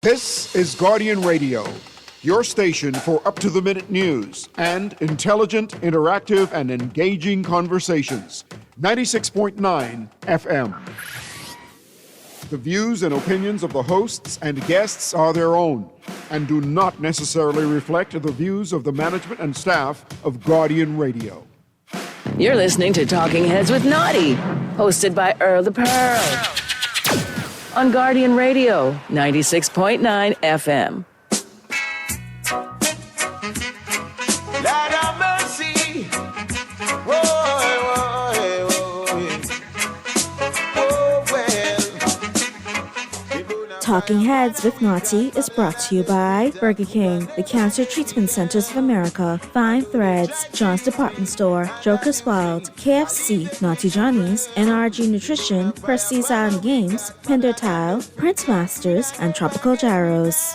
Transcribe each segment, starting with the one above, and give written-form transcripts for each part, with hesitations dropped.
This is Guardian Radio, your station for up-to-the-minute news and intelligent, interactive, and engaging conversations. 96.9 FM. The views and opinions of the hosts and guests are their own and do not necessarily reflect the views of the management and staff of Guardian Radio. You're listening to Talking Heads with Naughty, hosted by Earl the Pearl. On Guardian Radio, 96.9 FM. Lord have mercy. Whoa, well. Talking Heads with Naughty is brought to you by Burger King, the Cancer Treatment Centers of America, Fine Threads, John's Department Store, Joker's Wild, KFC, Naughty Johnny's, NRG Nutrition, Prestige Island Games, Pender Tile, Prince Masters, and Tropical Gyros.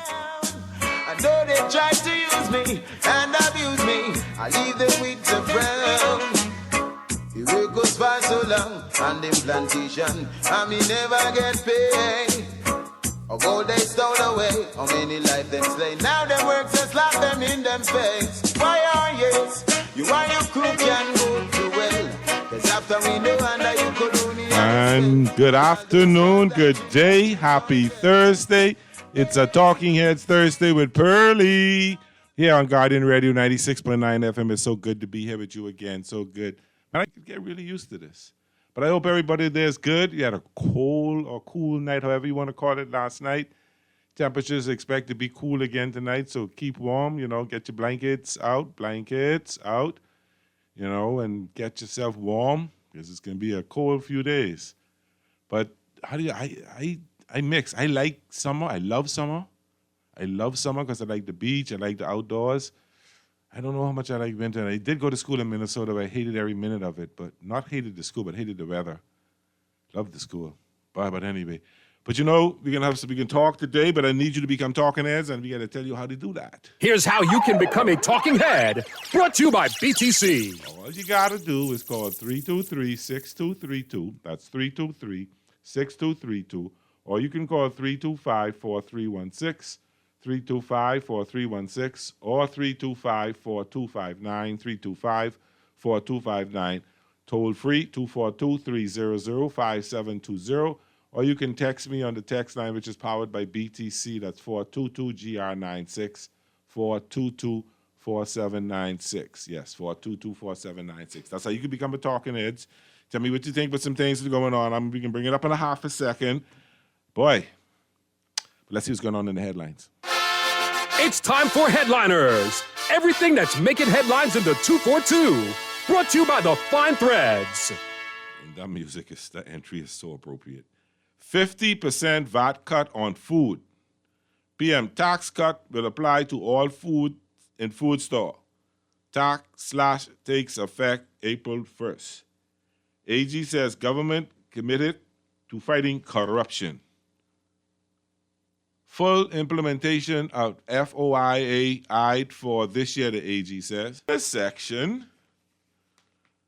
I know they tried to use me and abuse me. I leave them with the frown. The work goes by so long on them plantation, and me never get paid. Of gold they stole away, how many life them slay. Now them work to slap them in them face. Why are yes, you are your crew can go too well. Cause after we know under you could only. And good afternoon, good day, happy Thursday. It's a Talking Heads Thursday with Pearly here on Guardian Radio 96.9 FM. It's so good to be here with you again, so good. And I could get really used to this. But I hope everybody there is good. You had a cold or cool night, however you want to call it, last night. Temperatures expect to be cool again tonight, so keep warm, get your blankets out, and get yourself warm because it's going to be a cold few days. But how do you, I mix. I like summer. I love summer. I love summer because I like the beach. I like the outdoors. I don't know how much I like winter. And I did go to school in Minnesota, but I hated every minute of it. But not hated the school, but hated the weather. Loved the school. But anyway. But we can talk today, but I need you to become talking heads, and we got to tell you how to do that. Here's how you can become a talking head. Brought to you by BTC. All you got to do is call 323-6232. That's 323-6232. Or you can call 325-4316. 325-4316 or 325-4259, 325-4259, toll free 242-300-5720, or you can text me on the text line, which is powered by BTC. That's 422-GR96, 422-4796. Yes, 422-4796. That's how you can become a Talking Heads. Tell me what you think, but some things are going on. We can bring it up in a half a second. Boy, let's see what's going on in the headlines. It's time for Headliners. Everything that's making headlines in the 242. Brought to you by the Fine Threads. And that music that entry is so appropriate. 50% VAT cut on food. PM tax cut will apply to all food in food store. Tax slash takes effect April 1st. AG says government committed to fighting corruption. Full implementation of FOIA for this year, the AG says. This section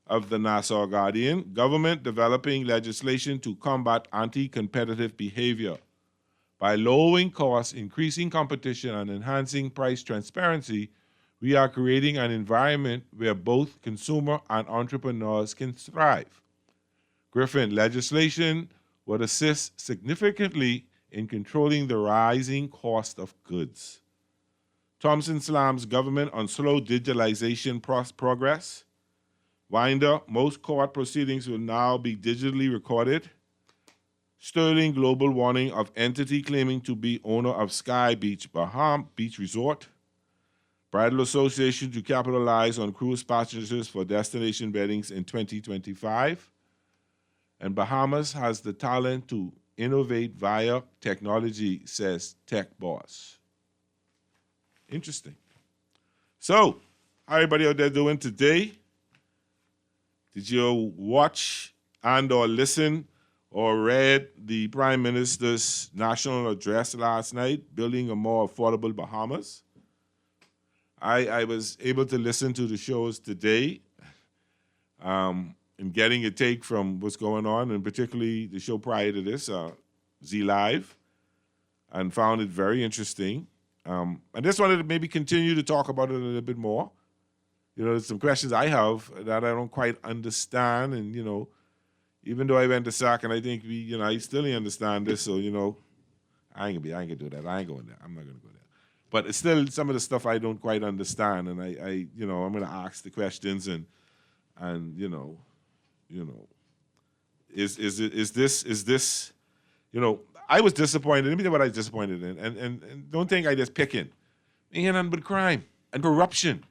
of the Nassau Guardian, government developing legislation to combat anti-competitive behavior. By lowering costs, increasing competition, and enhancing price transparency, we are creating an environment where both consumer and entrepreneurs can thrive. Griffin, legislation would assist significantly in controlling the rising cost of goods. Thompson slams government on slow digitalization progress. Winder, most court proceedings will now be digitally recorded. Sterling global warning of entity claiming to be owner of Sky Beach Beach Resort. Bridal Association to capitalize on cruise passengers for destination weddings in 2025. And Bahamas has the talent to innovate via technology, says Tech Boss. Interesting. So, how everybody out there doing today? Did you watch and or listen or read the Prime Minister's national address last night, Building a More Affordable Bahamas? I was able to listen to the shows today and getting a take from what's going on, and particularly the show prior to this, Z Live. and found it very interesting. I just wanted to maybe continue to talk about it a little bit more. There's some questions I have that I don't quite understand, and even though I went to SAC and I think I still didn't understand this, so I ain't gonna do that. I ain't going there. I'm not gonna go there. But it's still some of the stuff I don't quite understand, and I'm gonna ask the questions and is this I was disappointed. Let me tell you what I was disappointed in, and don't think I just picking. Ain't nothing but crime and corruption.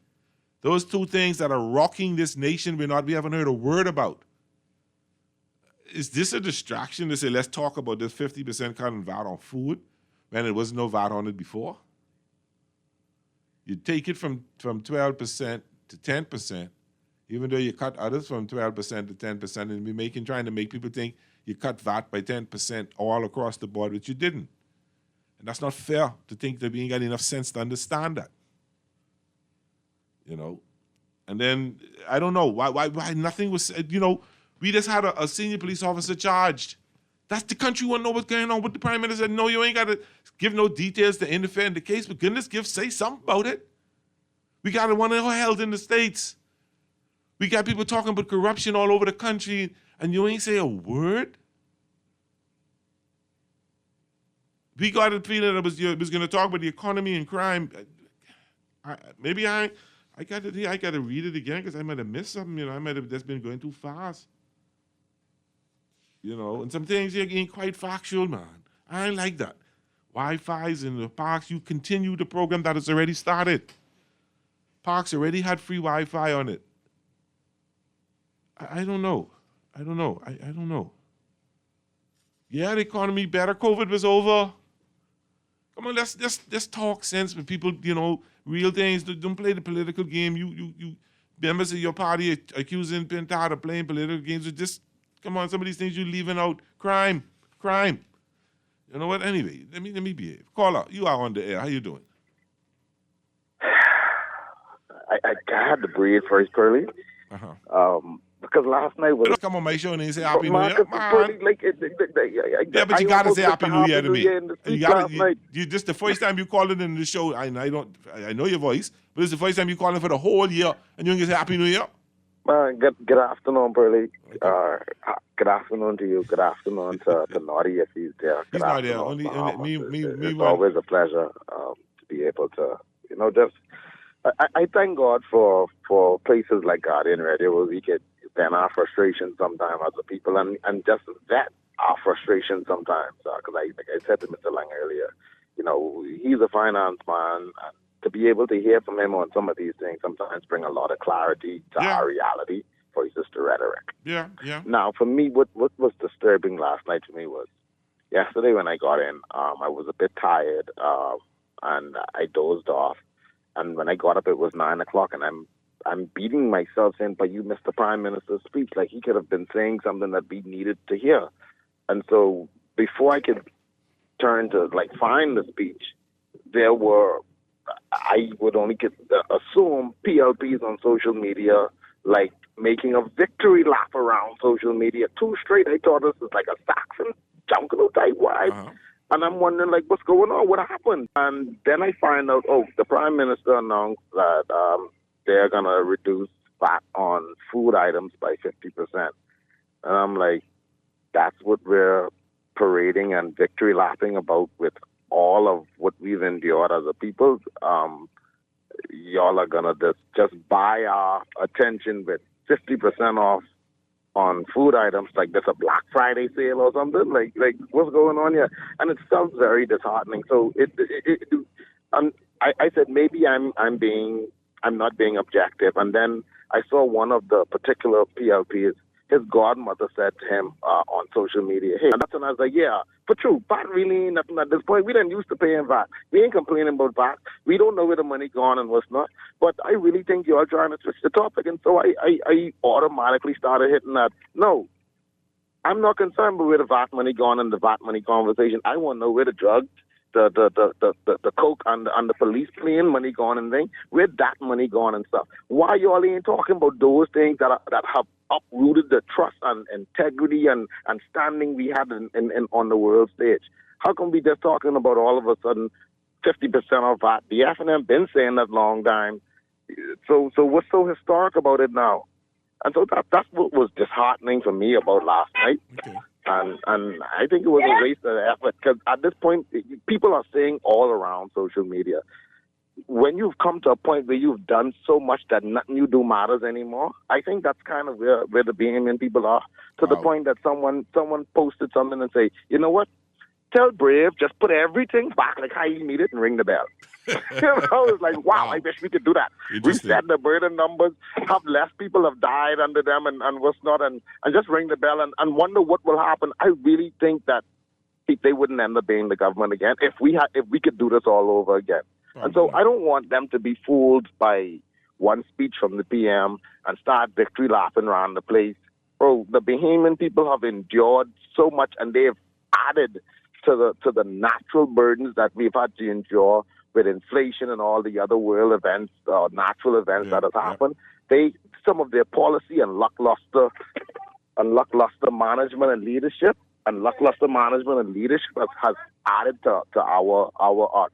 Those two things that are rocking this nation we haven't heard a word about. Is this a distraction to say, let's talk about this 50% cut in VAT on food when there was no VAT on it before? You take it from 12% to 10%, even though you cut others from 12% to 10%, and trying to make people think you cut VAT by 10% all across the board, which you didn't. And that's not fair to think that we ain't got enough sense to understand that. And then I don't know why nothing was said. We just had a senior police officer charged. That's the country want to know what's going on with the prime minister. No, you ain't got to give no details to interfere in the case, but goodness, say something about it. We got one held in the States. We got people talking about corruption all over the country, and you ain't say a word. We got a feeling that it was going to talk about the economy and crime. I got to read it again because I might have missed something. I might have just been going too fast. And some things ain't quite factual, man. I ain't like that. Wi-Fi's in the parks. You continue the program that has already started. Parks already had free Wi-Fi on it. I don't know. I don't know. Yeah, the economy better. COVID was over. Come on, let's talk sense with people, real things. Don't play the political game. You members of your party accusing Pintar of playing political games. Just, come on, some of these things you're leaving out. Crime. You know what? Anyway, let me behave. Caller, you are on the air. How you doing? I had to breathe first, Pearly. Because last night was... Come on my show and say Happy New Year. Pearly, yeah, but you got to say Happy New Year to me. This the first time you called in the show. I know your voice, but it's the first time you called in for the whole year, and you can say Happy New Year. Good afternoon, Pearly. Good afternoon to you. Good afternoon to Naughty if he's there. He's not there. Only me. It's always a pleasure to be able to, just... I thank God for places like Guardian Radio where we can vent our frustration sometimes as a people and just vet our frustration sometimes. Because like I said to Mr. Lang earlier, he's a finance man, and to be able to hear from him on some of these things sometimes bring a lot of clarity to our reality versus the rhetoric. Yeah. Now, for me, what was disturbing last night to me was yesterday when I got in, I was a bit tired and I dozed off. And when I got up, it was 9 o'clock, and I'm beating myself saying, but you missed the Prime Minister's speech. Like, he could have been saying something that we needed to hear. And so before I could turn to, find the speech, I would only assume PLPs on social media, making a victory lap around social media. Too straight, I thought this was like a Saxon Jungle type vibe. And I'm wondering, what's going on? What happened? And then I find out, the Prime Minister announced that they're going to reduce VAT on food items by 50%. And I'm like, that's what we're parading and victory lapping about with all of what we've endured as a people. Y'all are going to just buy our attention with 50% off on food items, like there's a Black Friday sale or something, like what's going on here? And it sounds very disheartening. So I said maybe I'm not being objective. And then I saw one of the particular PLPs. His godmother said to him on social media, hey, and I was like, yeah, for true, VAT really ain't nothing at this point. We didn't used to pay in VAT. We ain't complaining about VAT. We don't know where the money gone and what's not. But I really think you're trying to switch the topic. And so I automatically started hitting that. No, I'm not concerned with where the VAT money gone and the VAT money conversation. I want to know where the drugs, the coke and the police plane money gone and things, where that money gone and stuff. Why y'all ain't talking about those things that have uprooted the trust and integrity and standing we had in on the world stage? How come we just talking about all of a sudden 50% of that? The F&M been saying that long time. So what's so historic about it now? And so that's what was disheartening for me about last night. Okay. And I think it was a waste of effort because at this point, people are saying all around social media, when you've come to a point where you've done so much that nothing you do matters anymore, I think that's kind of where the Bahamian people are, to the point that someone posted something and say, you know what? Tell Brave, just put everything back like how you need it and ring the bell. It's like, wow, I wish we could do that. Reset the burden numbers, have less people have died under them and what's not, and just ring the bell and wonder what will happen. I really think that they wouldn't end up being the government again if we could do this all over again. And so I don't want them to be fooled by one speech from the PM and start victory lapping around the place. Bro, the Bahamian people have endured so much, and they've added to the natural burdens that we've had to endure with inflation and all the other world events, natural events that have happened. Some of their policy and lackluster management and leadership, has added to our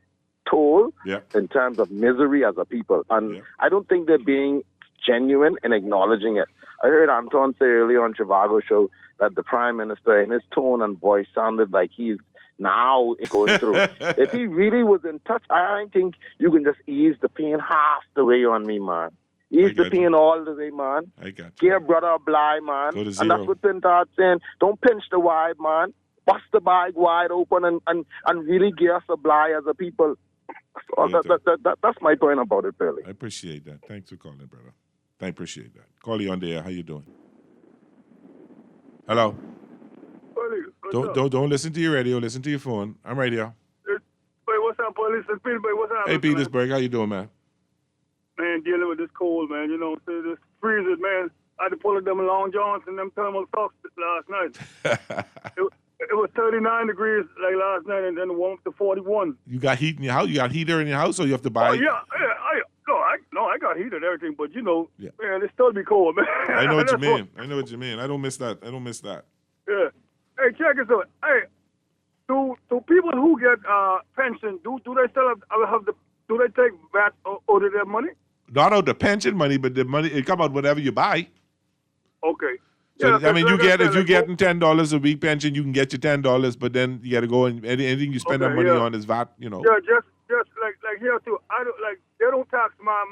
toll in terms of misery as a people. And I don't think they're being genuine in acknowledging it. I heard Anton say earlier on Trivago show that the Prime Minister, in his tone and voice, sounded like he's now going through. If he really was in touch, I think you can just ease the pain half the way on me, man. Ease the pain all the way, man. I got you. Give brother a blind, man. Go to And that's what Pintard saying. Don't pinch the wide, man. Bust the bag wide open and really give us a blind as a people. So that's my point about it, Billy. I appreciate that. Thanks for calling, brother. I appreciate that. Call you on the air. How you doing? Hello. Don't listen to your radio. Listen to your phone. I'm radio. Hey, what's up, police? It's Petersburg. What's up? Hey, Petersburg. How you doing, man? Man, dealing with this cold, man. You know, this freezing, man. I had to pull them long johns and them thermal socks last night. It was 39 degrees like last night, and then it went up to 41. You got heat in your house? You got heater in your house, or you have to buy? Oh, yeah. I got heat and everything, but you know, man, it still be cold, man. I know what you mean. I don't miss that. Yeah. Hey, check this out. Hey, do people who get pension, do they still have do they take VAT out of their money? Not out the pension money, but the money, it come out whatever you buy. Okay. So, Yeah, I mean, like if you're getting $10 a week pension, you can get your $10, but then you got to go and anything you spend that money on is VAT, you know. Yeah, just like here too. They don't tax my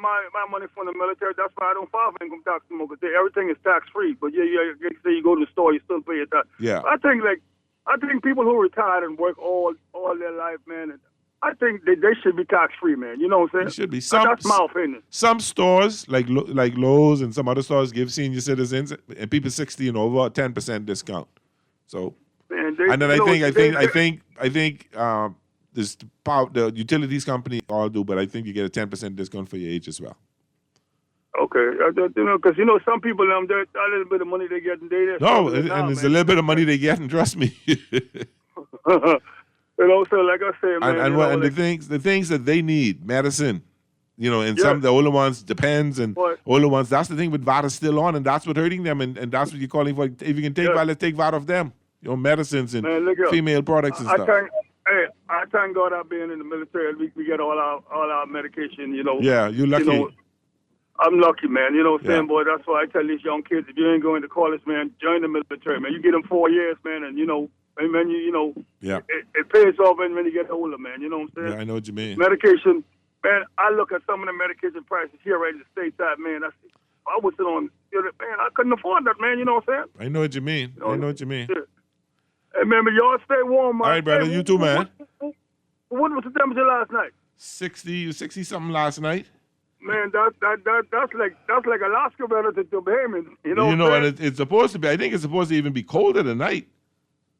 money from the military. That's why I don't file for income tax anymore, because everything is tax free. But you say you go to the store, you still pay your tax. Yeah. I think people who retired and work all their life, man, I think they should be tax free, man. You know what I'm saying? It should be. That's my opinion. Some stores, like Lowe's and some other stores, give senior citizens and people 60 and over a 10% discount. So, man, I think the utilities company all do, but I think you get a 10% discount for your age as well. Okay, because some people a little bit of money they get, and there's a little bit of money they get, and trust me. So like I said, man, the things that they need, medicine, and some of the older ones, depends, and older ones. That's the thing with VAT is still on, and that's what hurting them, and that's what you're calling for. If you can take VAT, let's take VAT off them. Medicines and female products and stuff. I thank God I've been in the military. We get all our medication. Yeah, you're lucky. I'm lucky, man. You know what I'm saying, boy? That's why I tell these young kids, if you ain't going to college, man, join the military, man. You get them 4 years, man, and man, it pays off when you get older, man. You know what I'm saying? Yeah, I know what you mean. Medication, man, I look at some of the medication prices here right in the stateside, man. I was on, man, I couldn't afford that, man. You know what I'm saying? I know what you mean. I know what you mean. Yeah. Hey, man, but y'all stay warm, man. All right, brother. You too, man. What was the temperature last night? 60 something last night. Man, that's like Alaska relative to Bahamian. And it's supposed to be. I think it's supposed to even be colder tonight.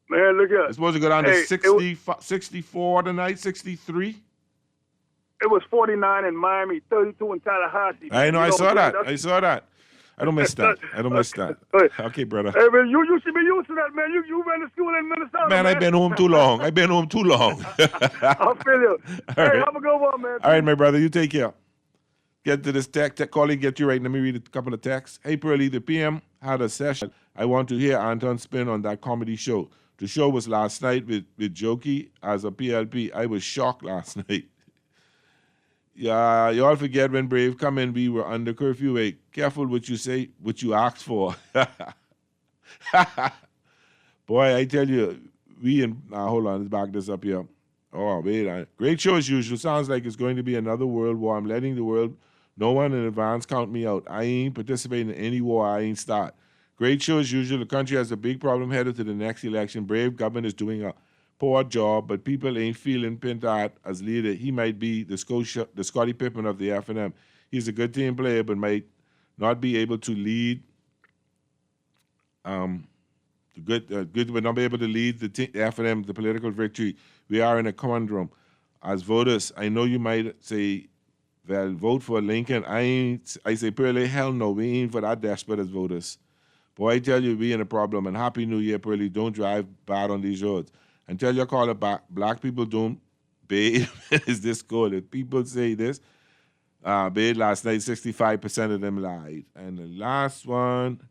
Man, look at it. It's supposed to go down to 64 tonight, 63. It was 49 in Miami, 32 in Tallahassee. I know. I saw that. I don't miss that. Okay, brother. Hey, man, you should be used to that, man. You went to school in Minnesota, man. I've been home too long. I feel you. Hey, have a good one, man. All right, my brother. You take care. Get to this tech calling, get you right. Let me read a couple of texts. Hey, Pearly, the PM had a session. I want to hear Anton spin on that comedy show. The show was last night with Jokey as a PLP. I was shocked last night. Yeah, you all forget when Brave come in, we were under curfew. Hey, careful what you say, what you asked for. Boy, I tell you, hold on, let's back this up here. Oh, wait. Great show as usual. Sounds like it's going to be another world war. I'm letting the world, no one in advance count me out. I ain't participating in any war. I ain't start. Great show as usual. The country has a big problem headed to the next election. Brave government is doing a poor job, but people ain't feeling Pintard as leader. He might be the Scottie Pippen of the F&M. He's a good team player, but might not be able to lead. Good, but not be able to lead the F&M, the political victory. We are in a conundrum. As voters, I know you might say, well, vote for Lincoln. I say, Pearlie, hell no, we ain't for that desperate as voters. Boy, I tell you, we in a problem. And Happy New Year, Pearlie. Don't drive bad on these roads. And tell your caller back, black people don't bathe. Is this good? If people say this, bathe last night, 65% of them lied. And the last one,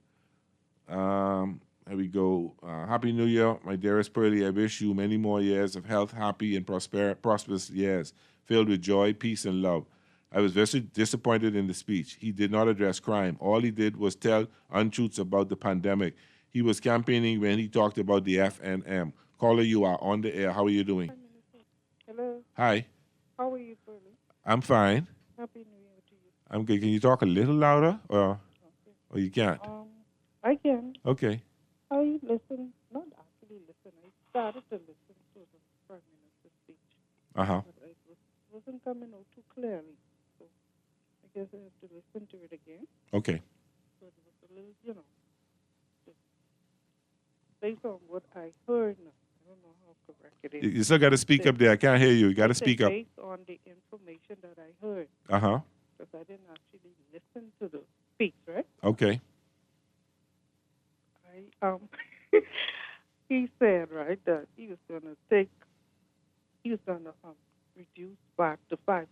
here we go. Happy New Year, my dearest Pearlie. I wish you many more years of health, happy, and prosperous years, filled with joy, peace, and love. I was very disappointed in the speech. He did not address crime. All he did was tell untruths about the pandemic. He was campaigning when he talked about the FNM. Caller, you are on the air. How are you doing? Hello. Hi. How are you, Pearlie? I'm fine. Happy New Year to you. I'm good. Can you talk a little louder, or you can't? I can. Okay. I listened, not actually listen. I started to listen to the Prime Minister's speech. Uh-huh. But it wasn't coming out too clearly. So I guess I have to listen to it again. Okay. So it was a little, just based on what I heard now. I don't know how correct it is. You still got to speak up there. I can't hear you. You got to speak up. Based on the information that I heard. Uh-huh. Because I didn't actually listen to the speech, right? Okay. He said, right, that he was going to reduce back to 5%.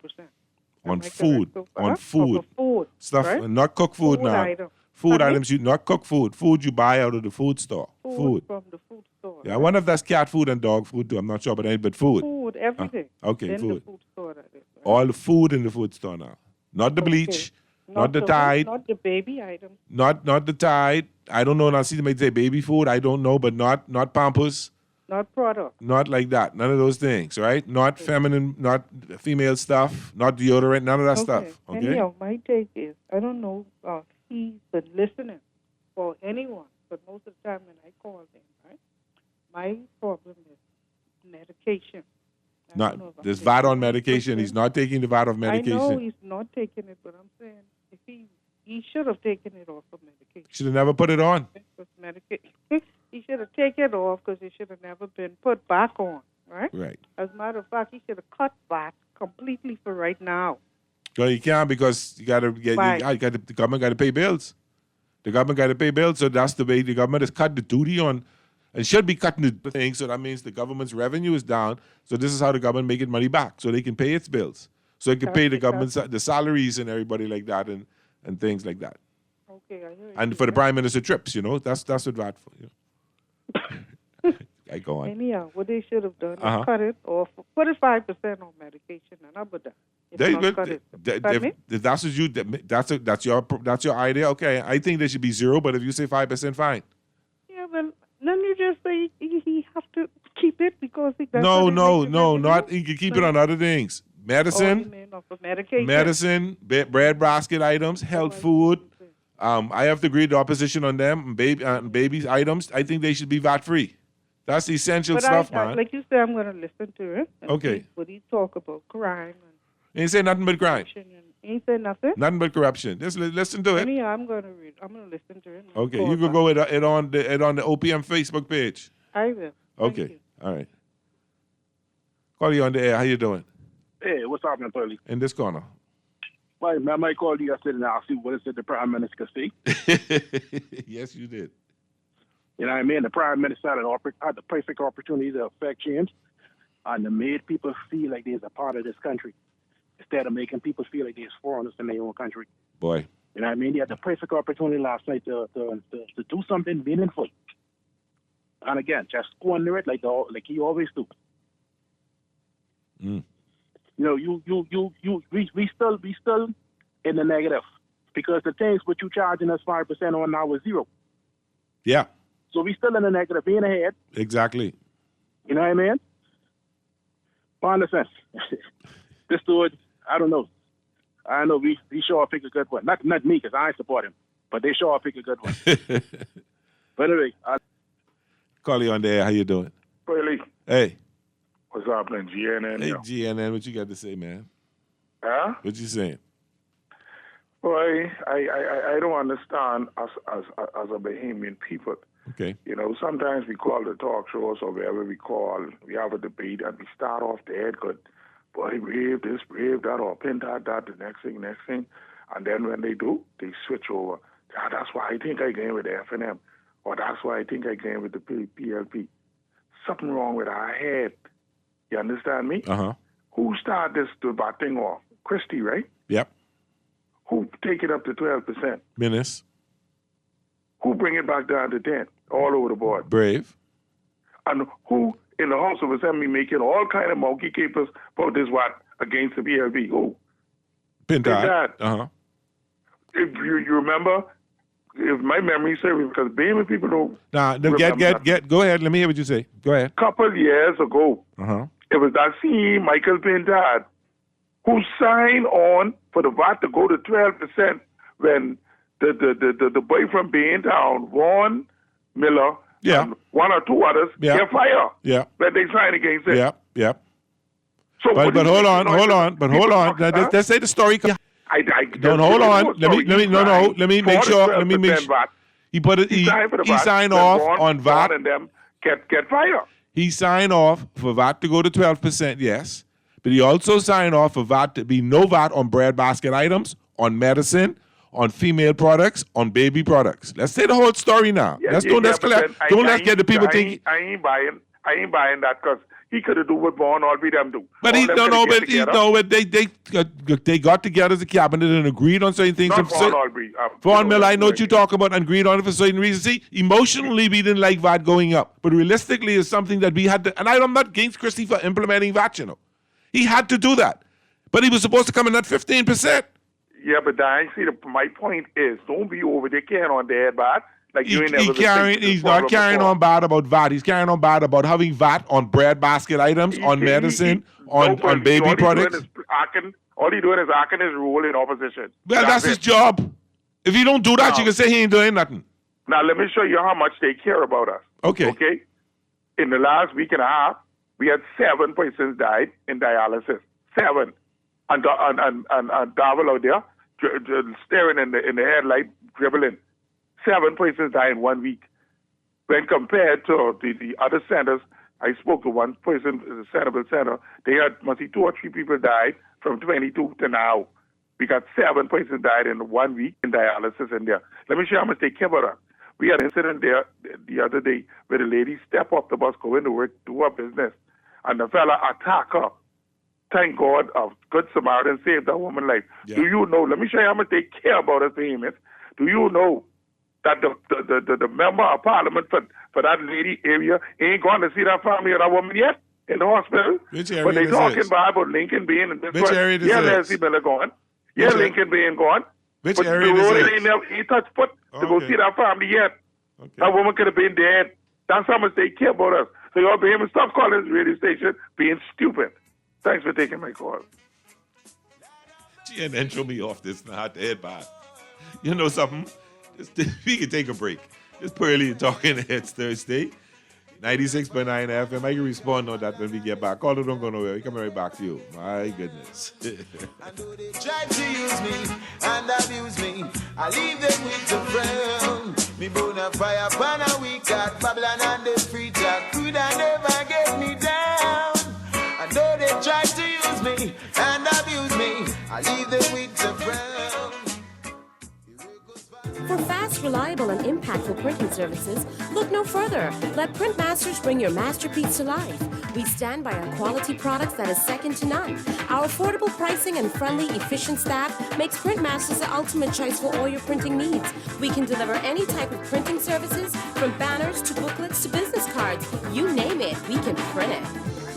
On food. On food. Food. Stuff, right? Not cook food now. Item. Food items, you not cook food. Food you buy out of the food store. Food from the food store. Yeah, I wonder if that's cat food and dog food too. I'm not sure, but food. Food, everything. Okay, in food. The food store, that is, right? All the food in the food store now. Not the bleach. Not the Tide. Not the baby items. Not the Tide. I don't know. Now, see, they might say baby food. I don't know, but not Pampers. Not product. Not like that. None of those things, right? Not feminine, not female stuff, not deodorant, none of that stuff. Okay? Anyhow, my take is, I don't know if he's been listening for anyone, but most of the time when I call him, right, my problem is medication. There's VAT on medication. He's not taking the VAT of medication. I know he's not taking it, but I'm saying if he should have taken it off of medication. Should have never put it on. He should have taken it off because it should have never been put back on, right? Right. As a matter of fact, he should have cut back completely for right now. Well, you can't because the government got to pay bills. The government got to pay bills, so that's the way the government has cut the duty on. It should be cutting the thing, so that means the government's revenue is down. So this is how the government making money back, so they can pay its bills, so it can pay the government the salaries and everybody like that and things like that. Okay, I hear you. And for the prime minister trips, that's what that for. I go on. Anyhow, what they should have done is cut it off, put it 5% on medication, and I'm done. If that's what you, that's your idea. Okay, I think there should be 0, but if you say 5%, fine. Yeah, well, then you just say he have to keep it because he doesn't. No, he can keep it on other things. Medicine, medication, bread basket items, health food. I have to agree with the opposition on them. Baby items, I think they should be VAT free. That's essential stuff, man. Like you said, I'm going to listen to it. Okay. What he talk about crime He ain't say nothing but crime. He ain't say nothing. Nothing but corruption. Just listen to it. Anyhow, I'm going to read. I'm going to listen to it. Okay, you can go with it on the OPM Facebook page. I will. Okay, all right. Call you on the air. How you doing? Hey, what's happening, Pearlie? In this corner. I might call you yesterday and ask you what is it the Prime Minister could say. Yes, you did. You know what I mean? The Prime Minister had the perfect opportunity to affect change and to made people feel like they're a part of this country instead of making people feel like they're foreigners in their own country. Boy. You know what I mean? He had the perfect opportunity last night to do something meaningful. And again, just squander it like he always do. Mm. You know, we still in the negative because the things what you charging us 5% on now is zero. Yeah. So we still in the negative, being ahead. Exactly. You know what I mean? Understand? This dude, I don't know. I know we sure pick a good one. Not me, because I support him, but they sure pick a good one. But anyway, call you on the air. How you doing? Really? Hey. What's happening, GNN? Hey, GNN, what you got to say, man? Huh? What you saying? Boy, I don't understand us as a Bahamian people. Okay. You know, sometimes we call the talk shows or wherever we have a debate and we start off dead good. Boy, brave this, brave that, or pin that, the next thing. And then when they do, they switch over. That's why I think I game with the FNM. Or that's why I think I game with the PLP. Something wrong with our head. You understand me? Uh-huh. Who started this bad thing off? Christie, right? Yep. Who take it up to 12%? Menace. Who bring it back down to 10? All over the board. Brave. And who in the House of Assembly making all kind of monkey capers about this what against the PLP? Who? Pintard. Uh-huh. If you remember, if my memory serves, because Bahamian people don't. Nah, no, go ahead. Let me hear what you say. Go ahead. Couple years ago, it was that same Michael Pintard who signed on for the VAT to go to 12% when the boy from Baintown, Vaughn Miller, and one or two others get fired. Yeah. When they signed against it. Yeah. So but hold on. Let's say the story. Hold on. Let me make sure. He signed off on VAT. And them get fired. He signed off for VAT to go to 12%, yes. But he also signed off for VAT to be no VAT on breadbasket items, on medicine, on female products, on baby products. Let's say the whole story now. Let's get the people thinking. I ain't buying that because he could have do what Vaughn Albee them do. But they got together as a cabinet and agreed on certain things. Not Vaughn Albee. Vaughn Miller, I know what you talk about, and agreed on it for certain reasons. See, emotionally we didn't like VAT going up, but realistically it's something that we had to, and I'm not against Christie for implementing VAT, you know. He had to do that. But he was supposed to come in at 15%. Yeah, but I see my point is, don't be over there carrying on their bad. Like you he's not carrying on bad about VAT. He's carrying on bad about having VAT on bread basket items, on medicine, on baby products. All he's doing is acting his role in opposition. Well, that's his job. If he don't do that, you can say he ain't doing nothing. Now, let me show you how much they care about us. Okay. In the last week and a half, we had 7 persons died in dialysis. 7. And Darvel out there, staring in the headlight, dribbling. 7 persons died in 1 week. When compared to the other centers, I spoke to one person in the Centerville Center, they had must be 2 or 3 people died from 22 to now. We got 7 persons died in 1 week in dialysis in there. Let me show you how much they care about us. We had an incident there the other day where the lady stepped off the bus, go into work, do her business, and the fella attacked her. Thank God, a good Samaritan saved that woman's life. Yeah. Do you know, let me show you how much they care about us, Bahamians. Do you know that the member of parliament for that lady area ain't going to see that family or that woman yet in the hospital? Which area but they talking is? About Lincoln Bay and this Which area is Nancy Miller gone. Yeah, Lincoln Bay ain't gone. Which but area the is road it? ain't never touched foot to go see that family yet. Okay. That woman could have been dead. That's how much they care about us. So y'all Bahamians, stop calling this radio station being stupid. Thanks for taking my call. And then throw me off this not dead bad. You know something? We can take a break. It's Pearly Talking Heads Thursday. 96.9 FM. I can respond on that when we get back. Call it, don't go nowhere. We coming right back to you. My goodness. I know they try to use me and abuse me. I leave them with the friend. Me bone a fire pan a week at Babylon and the free talk. Could I never get me down? I know they try to use me and abuse me. I leave them with the friend. For fast, reliable, and impactful printing services, look no further. Let Printmasters bring your masterpiece to life. We stand by our quality products that is second to none. Our affordable pricing and friendly, efficient staff makes Printmasters the ultimate choice for all your printing needs. We can deliver any type of printing services, from banners to booklets to business cards. You name it, we can print it.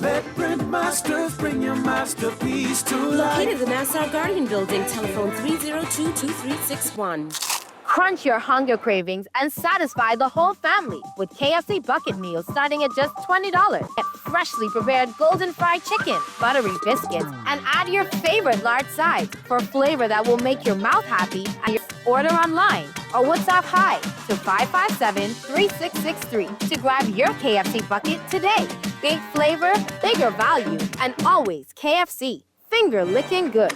Let Printmasters bring your masterpiece to life. Located in the Nassau Guardian Building, telephone 302-2361. Crunch your hunger cravings and satisfy the whole family with KFC bucket meals starting at just $20. Get freshly prepared golden fried chicken, buttery biscuits, and add your favorite large sides for flavor that will make your mouth happy. And order online or WhatsApp hi to 557-3663 to grab your KFC bucket today. Big flavor, bigger value, and always KFC. Finger licking good.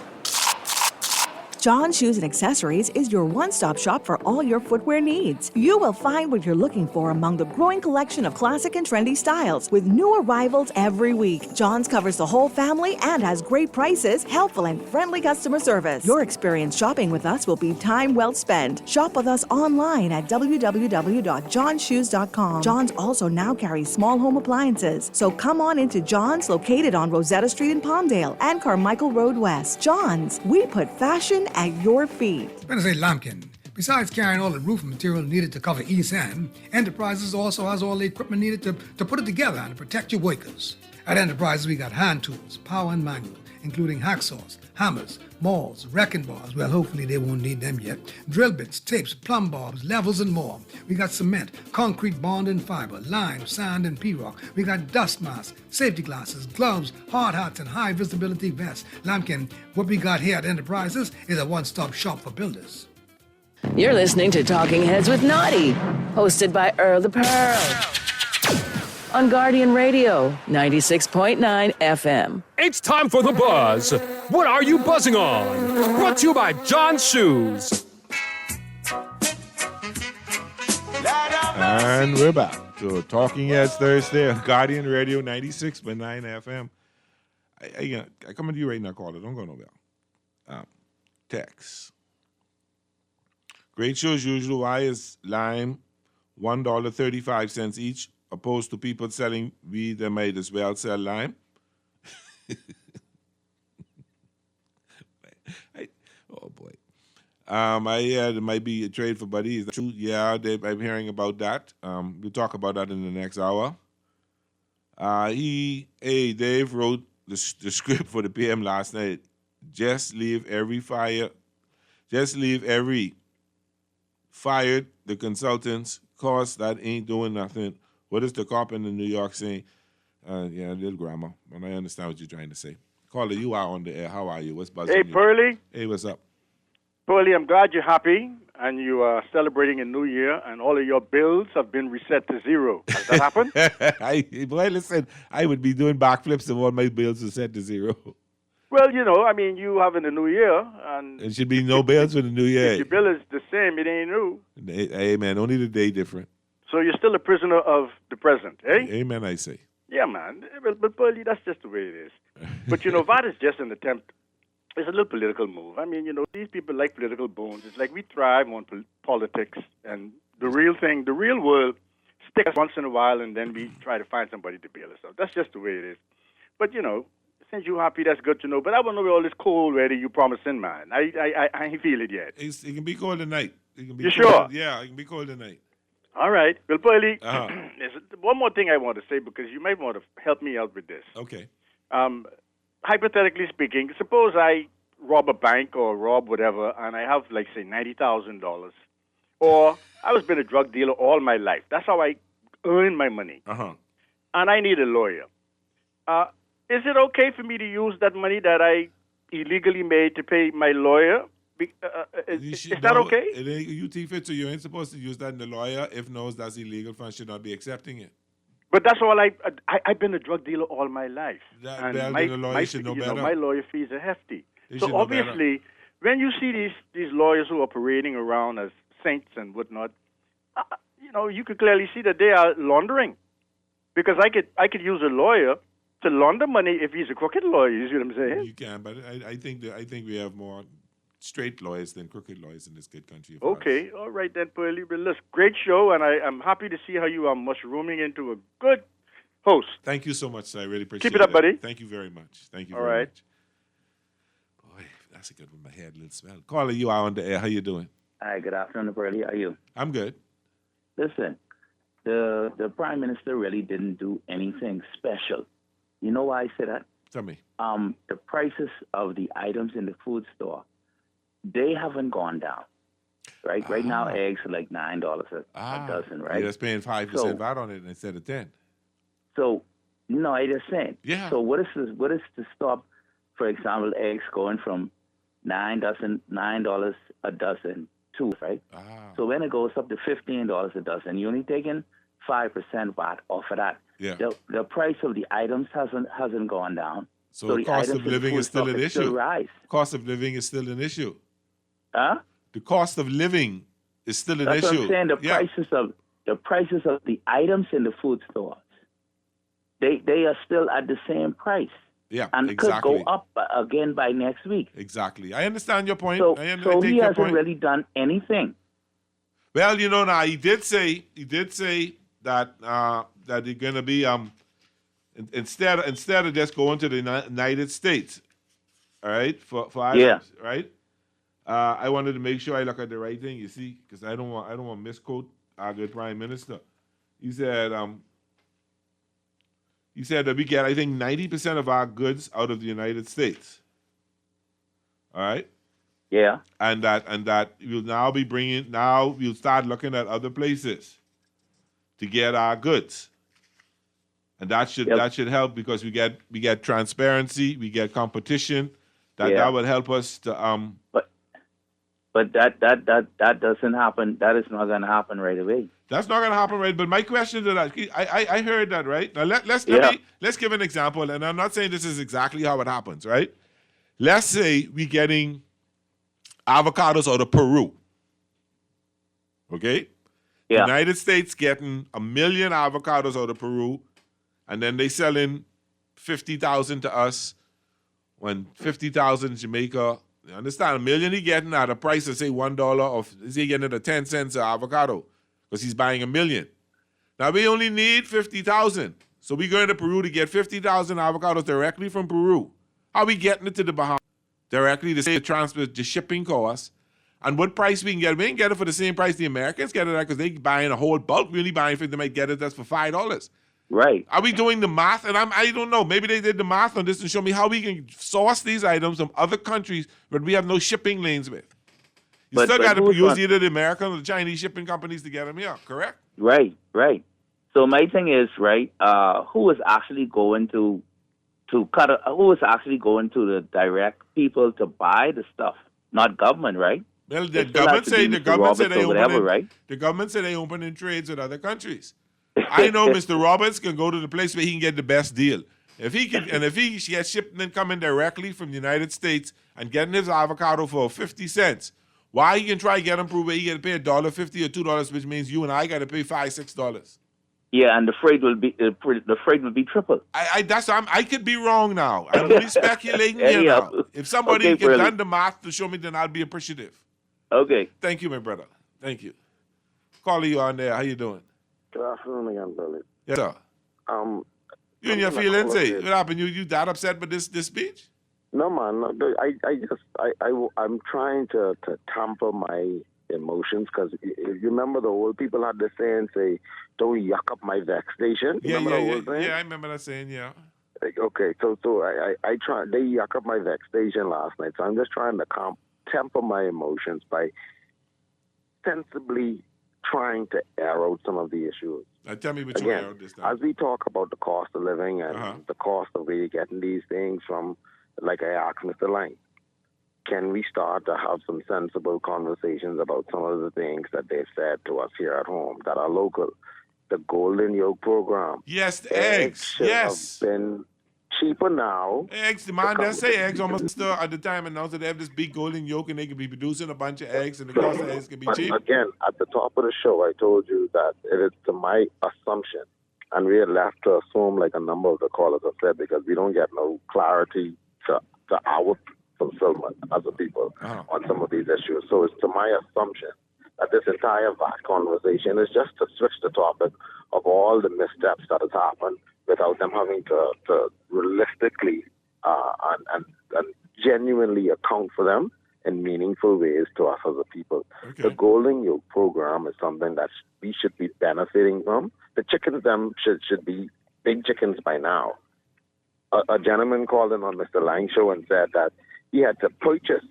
John Shoes and Accessories is your one-stop shop for all your footwear needs. You will find what you're looking for among the growing collection of classic and trendy styles with new arrivals every week. John's covers the whole family and has great prices, helpful and friendly customer service. Your experience shopping with us will be time well spent. Shop with us online at www.johnshoes.com. John's also now carries small home appliances, so come on into John's, located on Rosetta Street in Palmdale and Carmichael Road West. John's, we put fashion at your feet. Say Lampkin, besides carrying all the roofing material needed to cover East End, Enterprises also has all the equipment needed to put it together and to protect your workers. At Enterprises, we got hand tools, power and manual, including hacksaws, hammers, mauls, wrecking bars, well, hopefully they won't need them yet, drill bits, tapes, plumb bobs, levels, and more. We got cement, concrete bond and fiber, lime, sand, and P-rock. We got dust masks, safety glasses, gloves, hard hats, and high visibility vests. Lampkin, what we got here at Enterprises is a one-stop shop for builders. You're listening to Talking Heads with Naughty, hosted by Earl the Pearl. On Guardian Radio, 96.9 FM. It's time for The Buzz. What are you buzzing on? Brought to you by John Shoes. And we're back to Talking Heads Thursday on Guardian Radio 96.9 FM. I come to you right now, caller. Don't go nowhere. Text. Great show as usual. Why is lime $1.35 each? Opposed to people selling weed, they might as well sell lime. Oh boy. I hear there might be a trade for buddies. Yeah, I'm hearing about that. We'll talk about that in the next hour. Dave wrote the script for the PM last night. Just leave every fired the consultants, cause that ain't doing nothing. What is the cop in New York saying? Yeah, a little grammar, but I understand what you're trying to say. Caller, you are on the air. How are you? What's buzzing? Hey, Pearlie. Hey, what's up? Pearlie, I'm glad you're happy and you are celebrating a new year and all of your bills have been reset to zero. Has that happened? Listen, I would be doing backflips if all my bills were set to zero. Well, you having a new year. And it should be no bills for the new year. If your bill is the same, it ain't new. Hey, man, only the day different. So you're still a prisoner of the present, eh? Amen, I say. Yeah, man. But Pearlie, that's just the way it is. But, that is just an attempt. It's a little political move. I mean, these people like political bones. It's like we thrive on politics. And the real thing, the real world, sticks once in a while, and then we try to find somebody to bail us out. That's just the way it is. But, since you're happy, that's good to know. But I want to know all this cold weather you promising, man. I ain't feel it yet. It can be cold tonight. You sure? Yeah, it can be cold tonight. All right. Well, Pearlie, there's one more thing I want to say because you might want to help me out with this. Okay. Hypothetically speaking, suppose I rob a bank or rob whatever, and I have, like, say, $90,000. Or I was been a drug dealer all my life. That's how I earn my money. And I need a lawyer. Is it okay for me to use that money that I illegally made to pay my lawyer? Is that okay? You think it, so you ain't supposed to use that in the lawyer. If knows that's illegal, funds should not be accepting it. But that's all I've been a drug dealer all my life. My lawyer should know better. My lawyer fees are hefty. So obviously, when you see these lawyers who are parading around as saints and whatnot, you could clearly see that they are laundering. Because I could use a lawyer to launder money if he's a crooked lawyer. You see what I'm saying? You can, but I think we have more straight lawyers than crooked lawyers in this good country. Okay, all right then, Pearlie. Well, listen, great show, and I'm happy to see how you are mushrooming into a good host. Thank you so much, sir. I really appreciate it. Keep it up, buddy. Thank you very much. Thank you All very right. much. Boy, that's a good one. My head a little swell. Caller, you are on the air. How you doing? Hi, good afternoon, Pearlie. How are you? I'm good. Listen, the Prime Minister really didn't do anything special. You know why I say that? Tell me. The prices of the items in the food store, they haven't gone down. Right? Right now, eggs are like $9 a dozen, right? You're just paying 5% VAT on it instead of 10. So, no, I just saying. Yeah. So what is to stop, for example, eggs going from $9 a dozen to, right? So when it goes up to $15 a dozen, you're only taking 5% VAT off of that. Yeah. The price of the items hasn't gone down. So the cost items of in the living food is still store an can issue. rise. Cost of living is still an issue. Huh? The cost of living is still an That's issue. what I'm saying. The prices of the items in the food stores, they are still at the same price. Yeah, and exactly. could go up again by next week. Exactly. I understand your point. So, I so take he your hasn't point. really done anything. Well, you know, now he did say that that they're going to be instead of just going to the United States, all right, for items, right? I wanted to make sure I look at the right thing. You see, because I don't want to misquote our good Prime Minister. He said that we get, I think, 90% of our goods out of the United States. All right. Yeah. And that we'll now be bringing. Now we'll start looking at other places to get our goods, and that should help because we get transparency, we get competition. That would help us to But that doesn't happen. That is not going to happen right away. That's not going to happen, right? But my question to that, I heard that, right? Now let's give an example, and I'm not saying this is exactly how it happens, right? Let's say we're getting avocados out of Peru, okay? Yeah. United States getting 1 million avocados out of Peru, and then they selling 50,000 to us, when 50,000 Jamaica. You understand? 1 million he getting at a price of say $1, or is he getting it at 10 cents an avocado? Because he's buying 1 million. Now we only need 50,000. So we going to Peru to get 50,000 avocados directly from Peru. How are we getting it to the Bahamas? Directly to say the transport, the shipping costs. And what price we can get it? We can get it for the same price the Americans get it at because they buying a whole bulk. We only buying for they might get it that's for $5. Right. Are we doing the math? And I don't know. Maybe they did the math on this and show me how we can source these items from other countries that we have no shipping lanes with. You still got to use either the American or the Chinese shipping companies to get them here, correct? Right. So my thing is, right, who is actually going to who is actually going to the direct people to buy the stuff? Not government, right? Well, the government said they opening trades with other countries. I know Mr. Roberts can go to the place where he can get the best deal. If he gets shipment coming directly from the United States and getting his avocado for 50 cents, why he can try to get him prove where he got to pay $1.50 or $2, which means you and I got to pay $5, $6. Yeah, and the freight will be triple. I could be wrong now. I'm only speculating here now. If somebody can done the math to show me, then I'll be appreciative. Okay. Thank you, my brother. Thank you. Caller, you on there? How you doing? Good afternoon again, Billy. Yes, sir. You and your feelings, hey? What happened? You that upset with this speech? No, man. No, I'm trying to tamper my emotions because if you remember the old people had this saying, say, "Don't yuck up my vexation." Yeah, remember that old saying? Yeah, I remember that saying. Yeah. Okay, so I try. They yuck up my vexation last night, so I'm just trying to temper my emotions by sensibly trying to air out some of the issues. Now tell me what you air out this time. As we talk about the cost of living and the cost of where you're getting these things from, like I asked Mr. Lang, can we start to have some sensible conversations about some of the things that they've said to us here at home that are local? The Golden Yoke program. Yes, the eggs. Should have been cheaper now. Eggs, the man that say eggs almost at the time announced that they have this big Golden Yoke and they could be producing a bunch of eggs and the cost of eggs can be cheap. Again, at the top of the show, I told you that it is to my assumption, and we are left to assume, like a number of the callers have said, because we don't get no clarity to our fulfillment as a people on some of these issues. So it's to my assumption that this entire VAT conversation is just to switch the topic of all the missteps that has happened without them having to realistically and genuinely account for them in meaningful ways to us as a people. Okay. The Golden Yolk program is something that we should be benefiting from. The chickens, them should be big chickens by now. A gentleman called in on Mr. Lang show and said that he had to purchase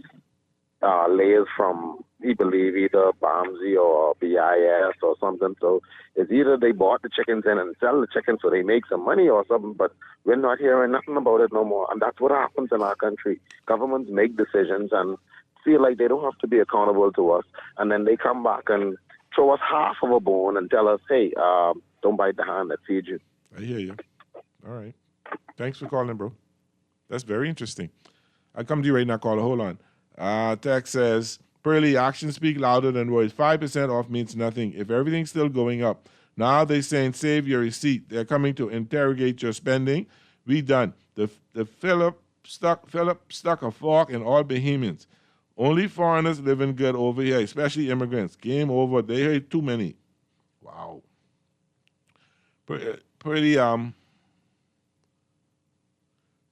layers from, he believe, either Barmsey or BIS or something. So it's either they bought the chickens in and sell the chickens so they make some money or something, but we're not hearing nothing about it no more. And that's what happens in our country. Governments make decisions and feel like they don't have to be accountable to us, and then they come back and throw us half of a bone and tell us, hey, don't bite the hand that feeds you. I hear you. All right. Thanks for calling, bro. That's very interesting. I'll come to you right now, caller. Hold on. Text says, Pearly, actions speak louder than words. 5% off means nothing. If everything's still going up, now they're saying save your receipt. They're coming to interrogate your spending. We done. The Philip stuck a fork in all Bahamians. Only foreigners living good over here, especially immigrants. Game over. They heard too many. Wow.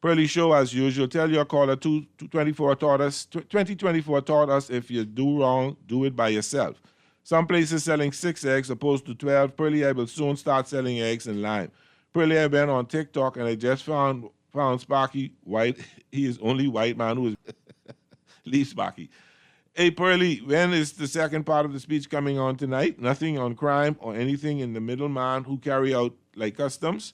Pretty show as usual. Tell your caller 2024 taught us if you do wrong, do it by yourself. Some places selling 6 eggs opposed to 12. Pearly, I will soon start selling eggs in Lime. Pearly, I went on TikTok and I just found Sparky white. He is only white man who is leave Sparky. Hey, Pearly, when is the second part of the speech coming on tonight? Nothing on crime or anything in the middleman who carry out like customs.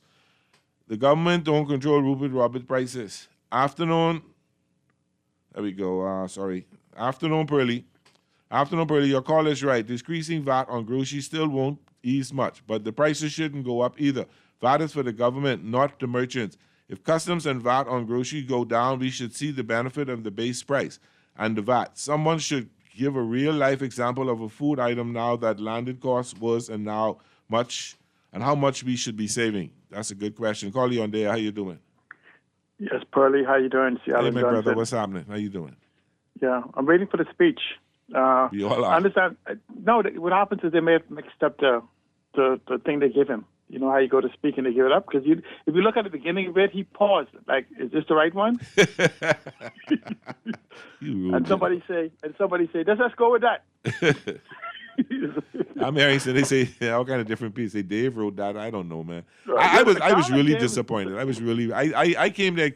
The government don't control Rupert Roberts prices. Afternoon. There we go. Afternoon, Pearly. Your call is right. Decreasing VAT on groceries still won't ease much, but the prices shouldn't go up either. VAT is for the government, not the merchants. If customs and VAT on groceries go down, we should see the benefit of the base price and the VAT. Someone should give a real-life example of a food item now that landed cost was and now much, and how much we should be saving. That's a good question. Call you on there. How you doing? Yes, Pearly, how you doing? Hey, my brother, what's happening? How you doing? Yeah, I'm waiting for the speech. We all are. I understand. No, what happens is they may have mixed up the thing they give him. You know how you go to speak and they give it up? Because if you look at the beginning of it, he paused. Like, is this the right one? And somebody say, let's go with that. I'm hearing they say all kind of different pieces. Say Dave wrote that. I don't know, man. I was really disappointed. I came there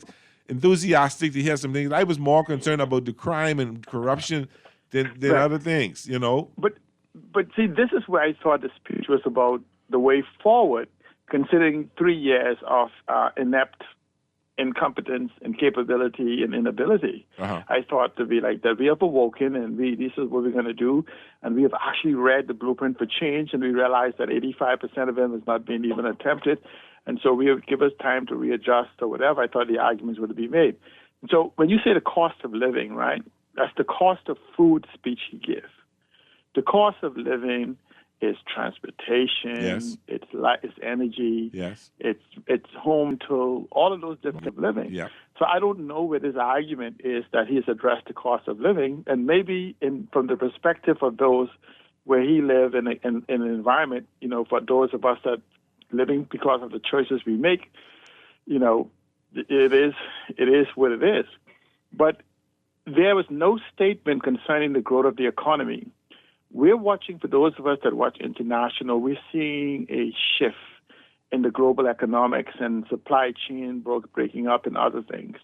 enthusiastic to hear some things. I was more concerned about the crime and corruption than other things, you know. But see, this is where I thought the speech was about the way forward, considering 3 years of inept incompetence, incapability, and inability. I thought to be like that we have awoken and this is what we're going to do, and we have actually read the blueprint for change, and we realized that 85% of it has not been even attempted, and so we have give us time to readjust or whatever. I thought the arguments would be made. And so when you say the cost of living, right, that's the cost of food speech you give. The cost of living is transportation, yes. It's energy, yes. It's home to all of those different of living. Yeah. So I don't know where this argument is that he has addressed the cost of living, and maybe from the perspective of those where he live in an environment, you know, for those of us that living because of the choices we make, you know, it is what it is. But there was no statement concerning the growth of the economy. We're watching, for those of us that watch international, we're seeing a shift in the global economics and supply chain breaking up and other things.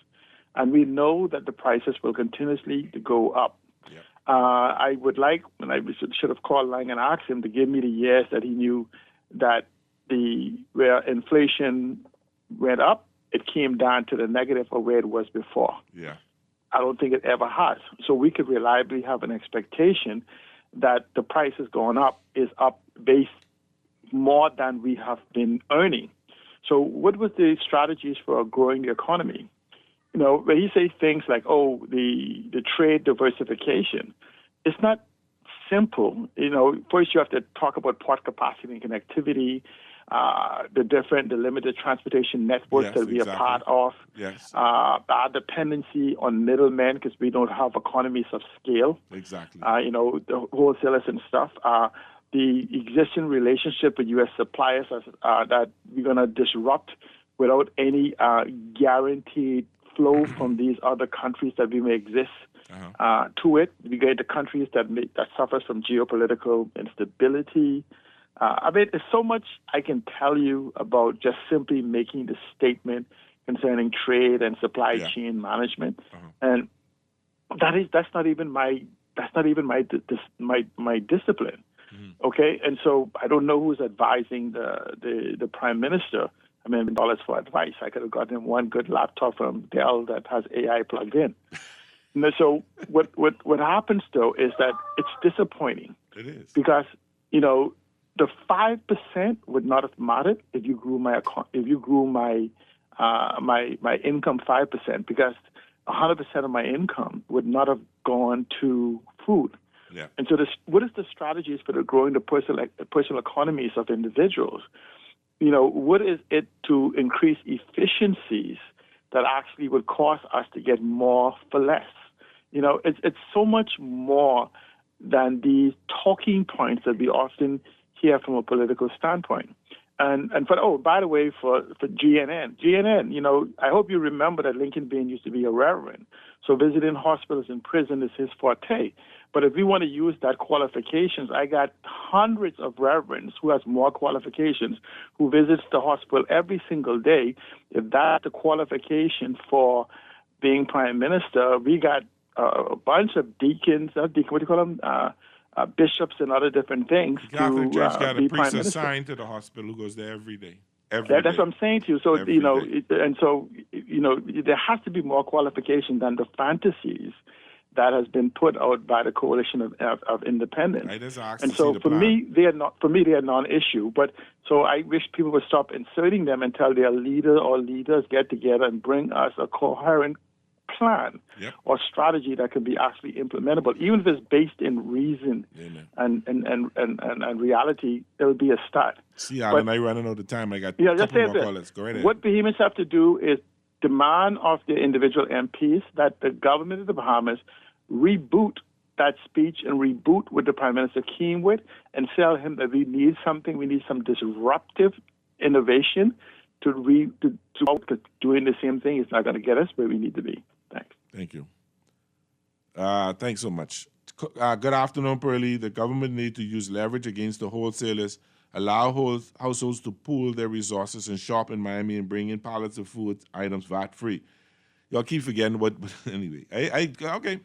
And we know that the prices will continuously go up. Yeah. I would like, and I should have called Lang and asked him to give me the years that he knew that where inflation went up, it came down to the negative of where it was before. Yeah. I don't think it ever has. So we could reliably have an expectation that the price is going up, is up based more than we have been earning. So what was the strategies for growing the economy? You know, when he says things like, the trade diversification, it's not simple. You know, first you have to talk about port capacity and connectivity, the limited transportation networks that we are part of, yes. Our dependency on middlemen because we don't have economies of scale. Exactly. You know, the wholesalers and stuff. The existing relationship with U.S. suppliers that we're going to disrupt without any guaranteed flow from these other countries that we may exist to it. We get the countries that suffers from geopolitical instability. I mean, there's so much I can tell you about just simply making the statement concerning trade and supply chain management, and that's not even my discipline. Okay, and so I don't know who's advising the prime minister. I mean, dollars for advice. I could have gotten him one good laptop from Dell that has AI plugged in. So what happens though is that it's disappointing. It is because the 5% would not have mattered if you grew my my income 5%, because 100% of my income would not have gone to food. Yeah. And so what is the strategies for growing the personal economies of individuals? What is it to increase efficiencies that actually would cause us to get more for less? It's so much more than these talking points that we often hear from a political standpoint. And by the way, for GNN, I hope you remember that Lincoln Bain used to be a reverend. So visiting hospitals and prison is his forte. But if we want to use that qualifications, I got hundreds of reverends who has more qualifications, who visits the hospital every single day. If that's the qualification for being prime minister, we got a bunch of deacons, what do you call them? Bishops and other different things. The Catholic Church got a be priest prime minister. assigned to the hospital who goes there every day. Every That's day. what I'm saying to you. So Every day. there has to be more qualification than the fantasies that has been put out by the coalition of independents. I just asked And to so see the for plan. me, they are non-issue. But so I wish people would stop inserting them until their leader or leaders get together and bring us a coherent plan or strategy that can be actually implementable, even if it's based in reason and reality. It will be a start. See, Alan, I running out of time. I got a just couple say more this. callers. Go right ahead. What Bahamians have to do is demand of the individual MPs that the government of the Bahamas reboot that speech and reboot what the Prime Minister came with and tell him that we need something. We need some disruptive innovation to doing the same thing is not going to get us where we need to be. Thanks. Thank you. Thanks so much. Good afternoon, Pearlie. The government need to use leverage against the wholesalers, allow households to pool their resources and shop in Miami and bring in pallets of food items VAT-free. Y'all keep forgetting what, anyway. Okay.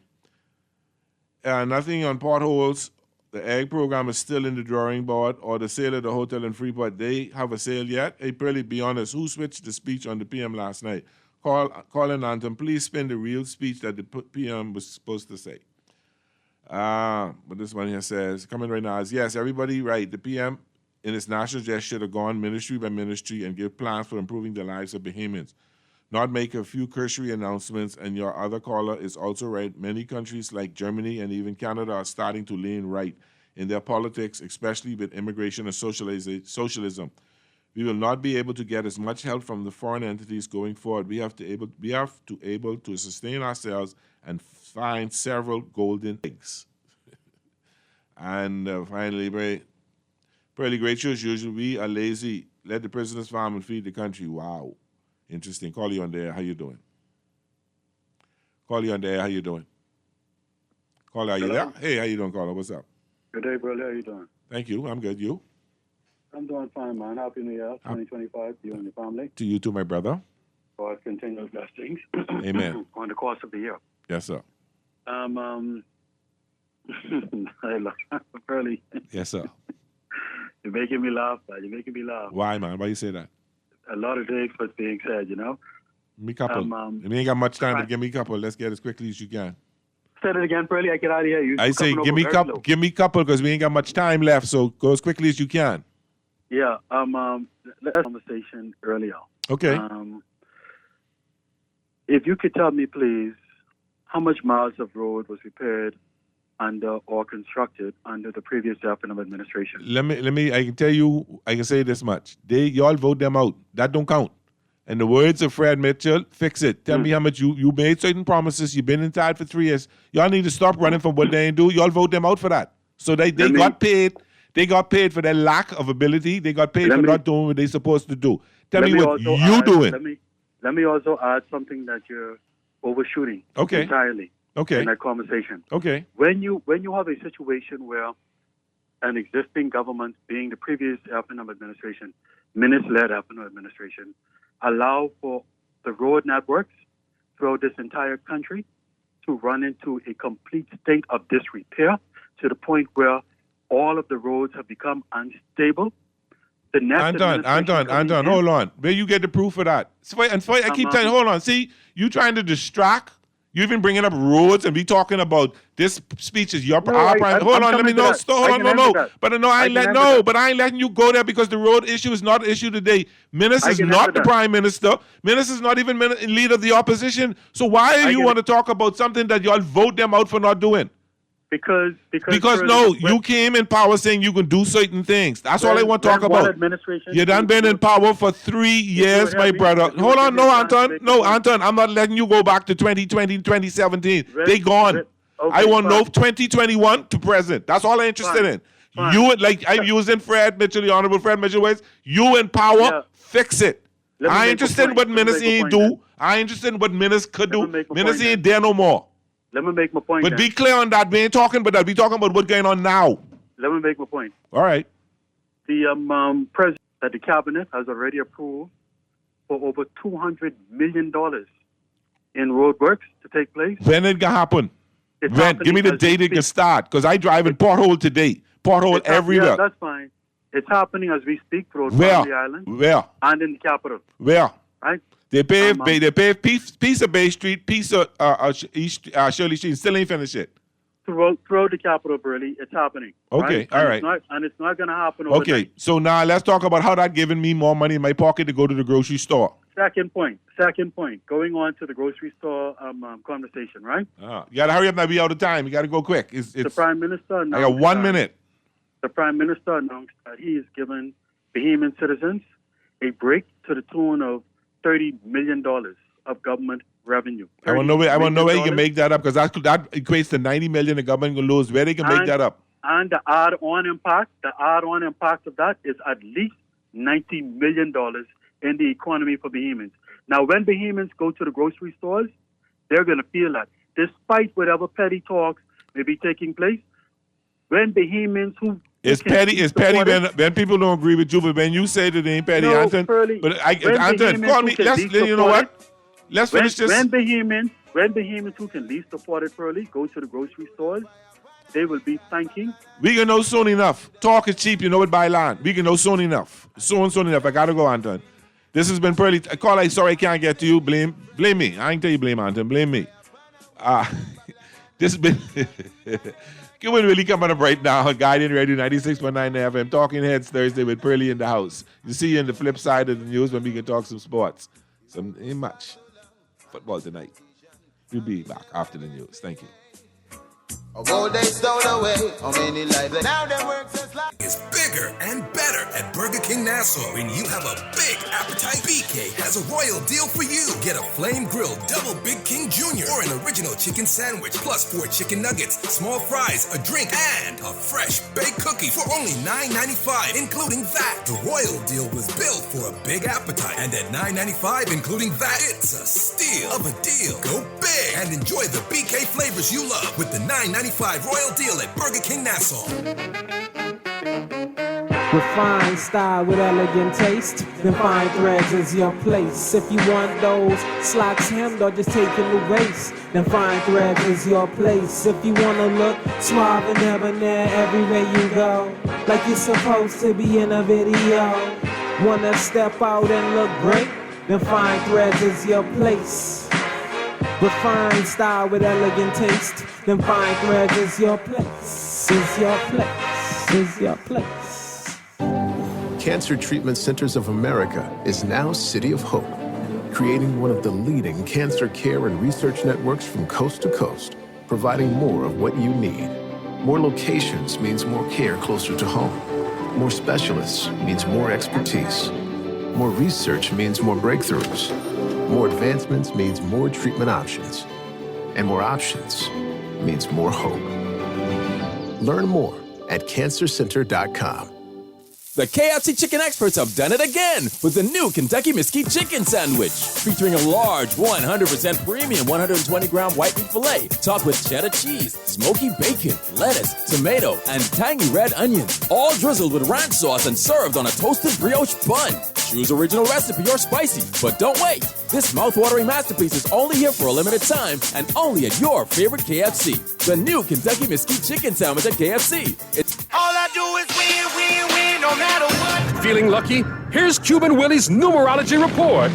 Nothing on potholes. The egg program is still in the drawing board, or the sale of the hotel in Freeport. They have a sale yet? Hey, Pearlie, be honest. Who switched the speech on the PM last night? Colin Anton, please spin the real speech that the PM was supposed to say. But this one here says, coming right now is, yes, everybody right. The PM in its national gesture should have gone ministry by ministry and give plans for improving the lives of Bahamians, not make a few cursory announcements. And your other caller is also right. Many countries like Germany and even Canada are starting to lean right in their politics, especially with immigration and socialism. We will not be able to get as much help from the foreign entities going forward. We have to able to sustain ourselves and find several golden eggs. And finally, Pearlie, great shows usual. We are lazy. Let the prisoners farm and feed the country. Wow. Interesting. Call you on there. How you doing? Call you on there. How you doing? Caller, are you there? Hey, how you doing, caller? What's up? Good day, brother. How you doing? Thank you. I'm good. You? I'm doing fine, man. Happy New Year, 2025, to you and your family. To you too, my brother. God continual blessings. Amen. On the course of the year. Yes, sir. I love Pearlie. Yes, sir. You're making me laugh, man. You're making me laugh. Why, man? Why you say that? A lot of things what's being said, you know. Me couple. We ain't got much time to give me couple. Let's get as quickly as you can. Say it again, Pearlie. I cannot hear you. I say give me couple because we ain't got much time left. So go as quickly as you can. Yeah. Let's have a conversation earlier. Okay. If you could tell me, please, how much miles of road was repaired under or constructed under the previous Department of Administration? Let me. I can tell you. I can say this much. Y'all vote them out. That don't count. In the words of Fred Mitchell, fix it. Tell me how much you made certain promises. You've been inside for 3 years. Y'all need to stop running from what they ain't do. Y'all vote them out for that. So they got paid. They got paid for their lack of ability. They got paid for not doing what they're supposed to do. Tell me what also you doing. Let me also add something that you're overshooting entirely in that conversation. Okay. When you have a situation where an existing government, being the previous FNM administration, minister-led FNM administration, allow for the road networks throughout this entire country to run into a complete state of disrepair to the point where all of the roads have become unstable. The next Anton, hold on. Where you get the proof of that? I keep telling you, hold on. See, you trying to distract. You even bringing up roads and we talking about this speech is your prime. Hold on, let me know. Hold on, But I ain't letting you go there because the road issue is not an issue today. Minister is not the prime minister. Minister is not even leader of the opposition. So why are you want to talk about something that y'all vote them out for not doing? Because you came in power saying you can do certain things. That's all I want to talk about. You done been in power for 3 years, my brother. Hold on, Anton. I'm not letting you go back to 2020, 2017. They gone. I want no 2021 to present. That's all I'm interested in. You, like I'm using Fred Mitchell, the Honorable Fred Mitchell words, you in power, fix it. I ain't interested in what minister ain't do. I ain't interested in what minister could do. Minister ain't there no more. Let me make my point. But be clear on that. We ain't talking about that. We talking about what's going on now. Let me make my point. All right. The president, the cabinet has already approved for over $200 million in roadworks to take place. When it can happen? Give me the date it can start. Because I drive in pothole today. Pothole everywhere. Yeah, that's fine. It's happening as we speak throughout Family Island. Where? And in the capital. Where? Right? They pave piece of Bay Street, piece of Shirley Street, still ain't finished it. Throughout the capital, Burley, it's happening. Okay, all right. It's not going to happen overnight. Okay, so now let's talk about how that giving me more money in my pocket to go to the grocery store. Second point. Going on to the grocery store conversation, right? You got to hurry up now. We out of time. You got to go quick. The Prime Minister announced. I got 1 minute. The Prime Minister announced that he is giving Bahamian citizens a break to the tune of $30 million of government revenue. I want to know where you can make that up because that equates to $90 million the government will lose. Where they can make that up? And the add-on impact of that is at least $90 million in the economy for Bahamians. Now, when Bahamians go to the grocery stores, they're going to feel that, despite whatever petty talks may be taking place. When Bahamians It's petty when people don't agree with you, but when you say that it ain't petty, Anton. Anton, call me. You know what? Let's finish this. When Bahamians who can least afford it, Pearly, go to the grocery stores, they will be thanking. We can know soon enough. Talk is cheap, you know it by land. We can know soon enough. Soon enough. I gotta go, Anton. This has been Pearly. Call. Sorry I can't get to you. Blame me. I ain't tell you blame Anton. Blame me. This has been. It will really coming up right now. Guardian Radio 96.9 FM. Talking Heads Thursday with Pearly in the house. You see you on the flip side of the news when we can talk some sports. Ain't much. Football tonight. We'll be back after the news. Thank you. They stole away how many lives now they work just like is bigger and better at Burger King Nassau. When you have a big appetite, BK has a royal deal for you. Get a flame grilled double Big King Jr. or an original chicken sandwich plus 4 chicken nuggets, small fries, a drink, and a fresh baked cookie for only $9.95, including that. The royal deal was built for a big appetite, and at $9.95, including that, it's a steal of a deal. Go big and enjoy the BK flavors you love with the $9.95 royal deal at Burger King Nassau. Refined style with elegant taste, then Fine Threads is your place. If you want those slacks hemmed or just take a new waist, then Fine Threads is your place. If you wanna look suave and debonair everywhere you go, like you're supposed to be in a video, wanna step out and look great, then Fine Threads is your place. Refined style with elegant taste, then Fine Threads is your place, is your place, is your place. Cancer Treatment Centers of America is now City of Hope, creating one of the leading cancer care and research networks from coast to coast, providing more of what you need. More locations means more care closer to home. More specialists means more expertise. More research means more breakthroughs. More advancements means more treatment options. And more options means more hope. Learn more at cancercenter.com. The KFC chicken experts have done it again with the new Kentucky Mesquite Chicken Sandwich, featuring a large 100% premium 120-gram white meat filet topped with cheddar cheese, smoky bacon, lettuce, tomato, and tangy red onions, all drizzled with ranch sauce and served on a toasted brioche bun. Choose original recipe or spicy, but don't wait. This mouth-watering masterpiece is only here for a limited time and only at your favorite KFC. The new Kentucky Mesquite Chicken Sandwich at KFC. All I do is win, no matter what. Feeling lucky? Here's Cuban Willie's numerology report.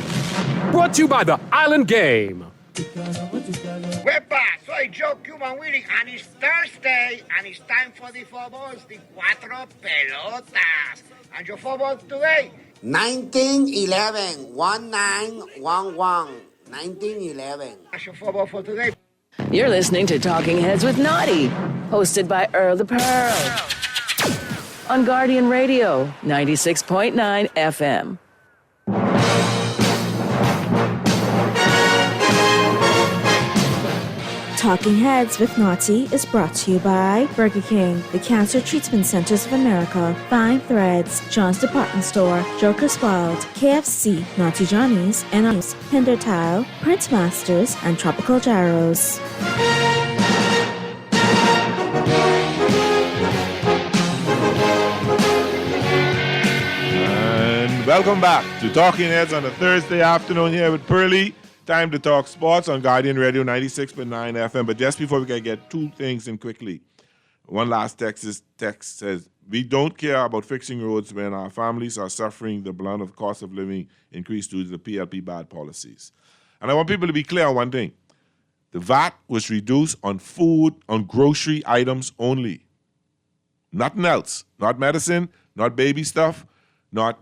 Brought to you by the Island Game. Wepa, soy Joe Cuban Willie, and it's Thursday, and it's time for the footballs, the cuatro pelotas. And your football today? 1911, 1911, 1911. That's your football for today. You're listening to Talking Heads with Naughty, hosted by Earl the Pearl. On Guardian Radio, 96.9 FM. Talking Heads with Naughty is brought to you by Burger King, the Cancer Treatment Centers of America, Fine Threads, John's Department Store, Joker's World, KFC, Naughty Johnny's, NR's, Hinder Tile, Print Masters, and Tropical Gyros. And welcome back to Talking Heads on a Thursday afternoon here with Pearlie. Time to talk sports on Guardian Radio 96.9 FM. But just before we can get two things in quickly, one last text says, we don't care about fixing roads when our families are suffering the brunt of cost of living increase due to the PLP bad policies. And I want people to be clear on one thing. The VAT was reduced on food, on grocery items only. Nothing else. Not medicine, not baby stuff, not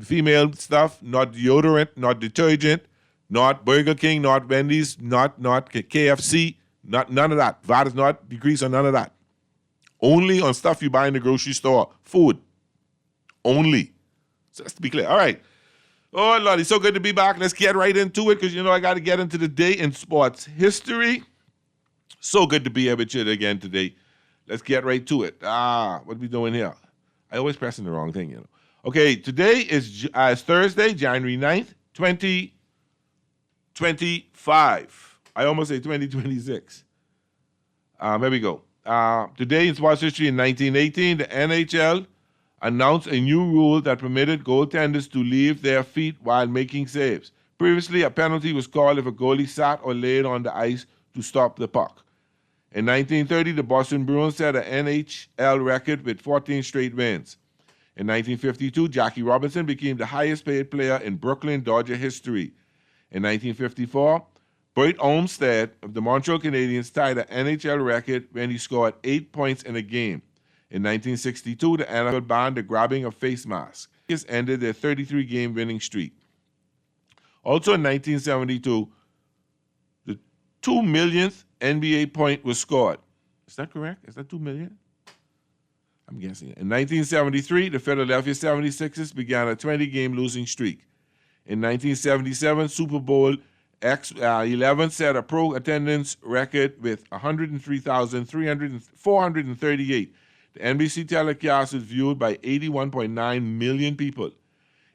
female stuff, not deodorant, not detergent, not Burger King, not Wendy's, not KFC, none of that. VAT is not decreased on none of that. Only on stuff you buy in the grocery store. Food. Only. So let's be clear. All right. Oh, Lord, it's so good to be back. Let's get right into it because, I got to get into the day in sports history. So good to be here with you again today. Let's get right to it. What are we doing here? I always pressing the wrong thing, Okay, today is Thursday, January 9th, 2025. I almost say 2026. Here we go. Today in sports history in 1918, the NHL announced a new rule that permitted goaltenders to leave their feet while making saves. Previously, a penalty was called if a goalie sat or laid on the ice to stop the puck. In 1930, the Boston Bruins set an NHL record with 14 straight wins. In 1952, Jackie Robinson became the highest paid player in Brooklyn Dodger history. In 1954, Bert Olmsted of the Montreal Canadiens tied an NHL record when he scored 8 points in a game. In 1962, the NFL banned the grabbing of face masks. This ended their 33-game winning streak. Also in 1972, the 2 millionth NBA point was scored. Is that correct? Is that 2 million? I'm guessing. In 1973, the Philadelphia 76ers began a 20-game losing streak. In 1977, Super Bowl X11 set a pro attendance record with 103,438. The NBC telecast was viewed by 81.9 million people.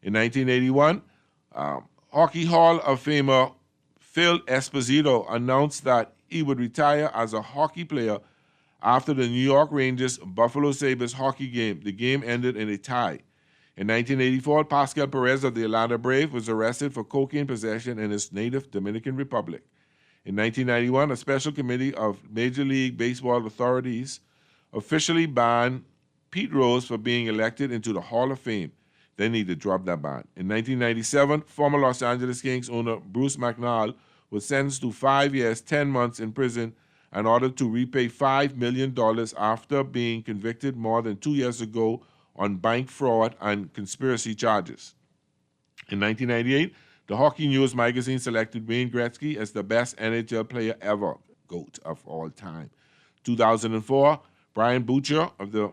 In 1981, Hockey Hall of Famer Phil Esposito announced that he would retire as a hockey player after the New York Rangers Buffalo Sabres hockey game. The game ended in a tie. In 1984, Pascal Perez of the Atlanta Braves was arrested for cocaine possession in his native Dominican Republic. In 1991, a special committee of Major League Baseball authorities officially banned Pete Rose for being elected into the Hall of Fame. They need to drop that ban. In 1997, former Los Angeles Kings owner Bruce McNall was sentenced to 5 years, 10 months in prison and ordered to repay $5 million after being convicted more than 2 years ago on bank fraud and conspiracy charges. In 1998, the Hockey News magazine selected Wayne Gretzky as the best NHL player ever, GOAT of all time. 2004, Brian Boucher of the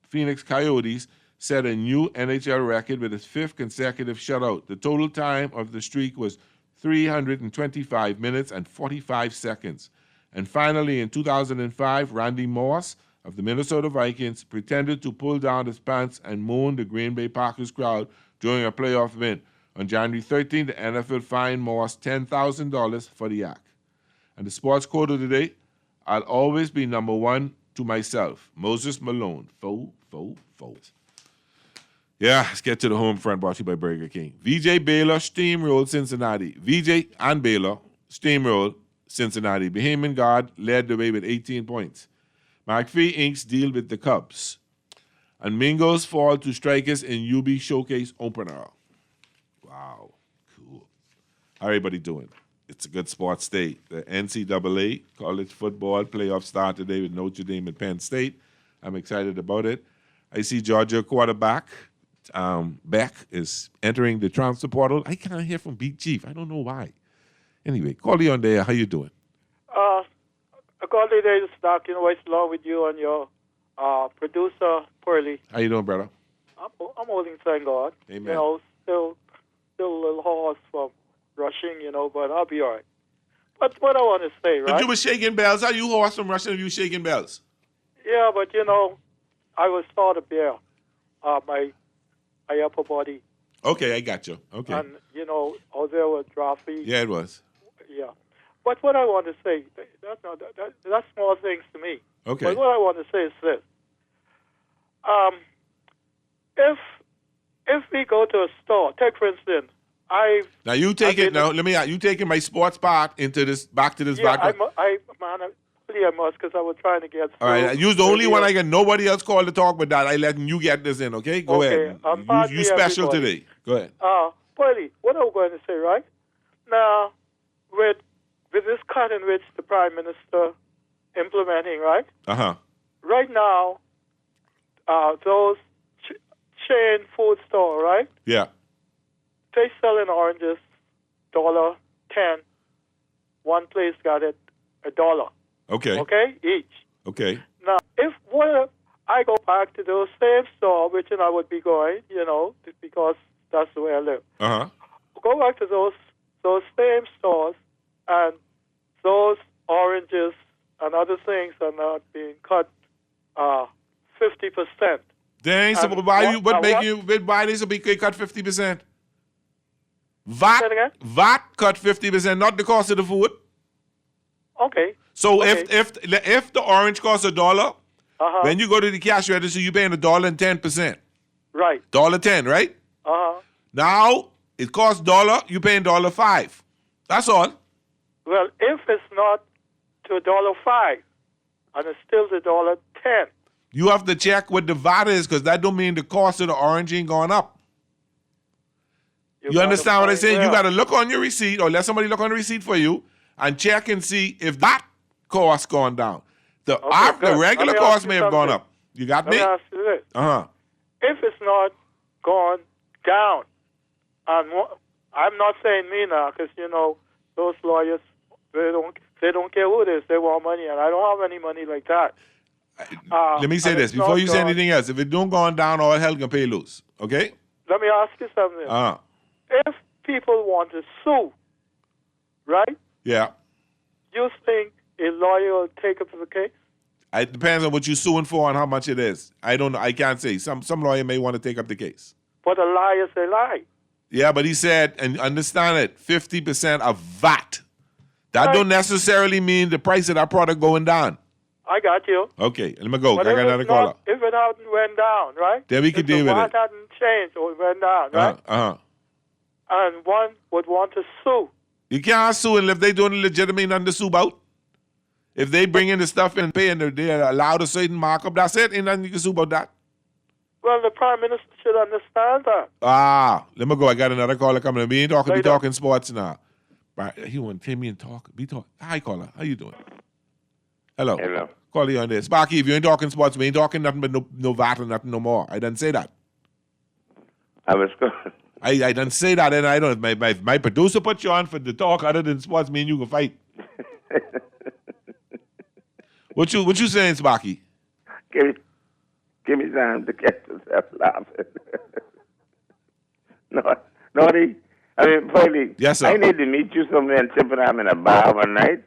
Phoenix Coyotes set a new NHL record with his 5th consecutive shutout. The total time of the streak was 325 minutes and 45 seconds. And finally, in 2005, Randy Moss of the Minnesota Vikings pretended to pull down his pants and moon the Green Bay Packers crowd during a playoff win. On January 13th, the NFL fined Moss $10,000 for the act. And the sports quote of the day, I'll always be number one to myself. Moses Malone. Fo. Yeah, let's get to the home front, brought to you by Burger King. VJ Baylor steamrolled Cincinnati. VJ and Baylor steamrolled Cincinnati. Bahamian guard led the way with 18 points. McPhee Inks deal with the Cubs. And Mingos fall to strikers in UB Showcase opener. Wow, cool. How everybody doing? It's a good sports day. The NCAA college football playoff start today with Notre Dame and Penn State. I'm excited about it. I see Georgia quarterback Beck is entering the transfer portal. I can't hear from Big Chief. I don't know why. Anyway, Corley on there. How you doing? Corley, there is Doc. What's along with you and your producer, Pearly. How you doing, brother? I'm holding, thank God. Amen. Still a little hoarse from rushing, but I'll be all right. But what I want to say, right? But you were shaking bells. How you hoarse from rushing if you shaking bells? Yeah, but I was sort of bare. My upper body. Okay, I got you. Okay. And, out there was drafty. Yeah, it was. Yeah. But what I want to say, that's small things to me. Okay. But what I want to say is this. If we go to a store, take for instance, you taking my sports part into this, back to this yeah, back. I must, because I was trying to get all right, you're the only one I get. Nobody else called to talk with that. I letting you get this in, okay? Go ahead. You special everybody. today. Go ahead. Buddy, what I'm going to say, right? Now, with this cut in which the Prime Minister implementing, right? Uh-huh. Right now, those chain food store, right? Yeah. They selling oranges, $1.10. One place got it $1. Okay. Okay, each. Okay. Now, if I go back to those same store, which I would be going, because that's the way I live. Uh-huh. Go back to those same stores, and those oranges and other things are not being cut 50%. Dang, so why this will be cut 50%? VAT cut 50%, not the cost of the food. Okay. So if the orange costs $1, when you go to the cash register, you're paying $1.10. Right. $1.10, right? Now it costs $1, you're paying $5. That's all. Well, if it's not to $5 and it's still to $10. You have to check what the VAT is, because that don't mean the cost of the orange ain't going up. You understand what I'm saying? You got to look on your receipt, or let somebody look on the receipt for you, and check and see if that cost gone down. The regular cost may have gone up. You got me? Let me ask you this. Uh-huh. If it's not gone down, and I'm not saying me now, because, those lawyers, they don't care who it is. They want money, and I don't have any money like that. Let me say this before you say anything else. If it don't go down, all hell can pay loose. Okay? Let me ask you something. If people want to sue, right? Yeah. You think a lawyer will take up the case? It depends on what you're suing for and how much it is. I don't know. I can't say. Some lawyer may want to take up the case. But a liar say lie. Yeah, but he said, and understand it, 50% of VAT. That don't necessarily mean the price of that product going down. I got you. Okay, let me go. But I got another caller. If it hadn't went down, right? Then we could deal with it. If the VAT hadn't changed or it went down, right? And one would want to sue. You can't sue if they doing legitimate nothing to sue about. If they bring in the stuff and pay and they're allowed a certain markup, that's it. Ain't nothing you can sue about that. Well, the Prime Minister should understand that. Let me go. I got another caller coming. We ain't talking. We talking sports now. Right, he want to take me and talk. Hi, caller. How you doing? Hello. Hello. Call you on there. Sparky, if you ain't talking sports, we ain't talking nothing but no VAT or nothing no more. I didn't say that. I was good. I didn't say that, and I don't. My producer put you on for the talk other than sports. Me and you can fight. What you saying, Sparky? Give me time to catch yourself laughing. Naughty. Paulie. Yes, sir. I need to meet you somewhere in Chippenham in a bar one night,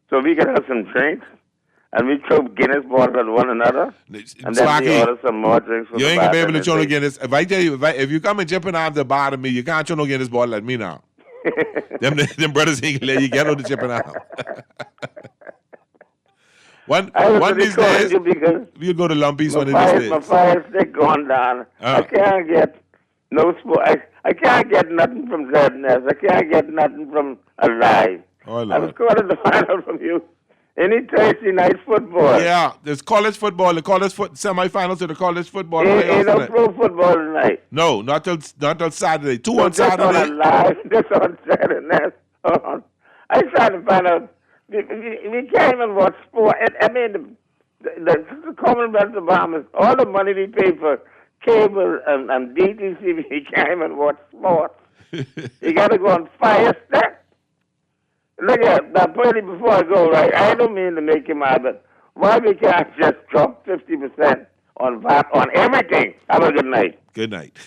so we can have some drinks. and we throw Guinness bottles at one another, and then we order some more drinks. You ain't gonna be able to throw no Guinness. If I tell you, if you come and jumping arms to bother me, you can't throw no Guinness bottle at me now. them brothers ain't gonna let you get on the chipping arm. One these days, we'll go to Lumpies one of these days. My fire stick going down. I can't get no sport. I can't get nothing from ZNS. I can't get nothing from Alive. Oh, I was calling to find out from you. Any Thursday night football? Yeah, there's college football. The college semifinals of the college football. Ain't no pro football tonight. No, not till Saturday. Two So on Saturday. On Alive, this on ZNS. I trying to find out. We can't even watch sport. I mean, the Commonwealth of Bahamas, all the money we pay for cable and DTC, we can't even watch sports. You got to go on Fire Stick. Look at that, Pearly, before I go, right? I don't mean to make you mad, but why we can't just drop 50% on VAT on everything? Have a good night. Good night.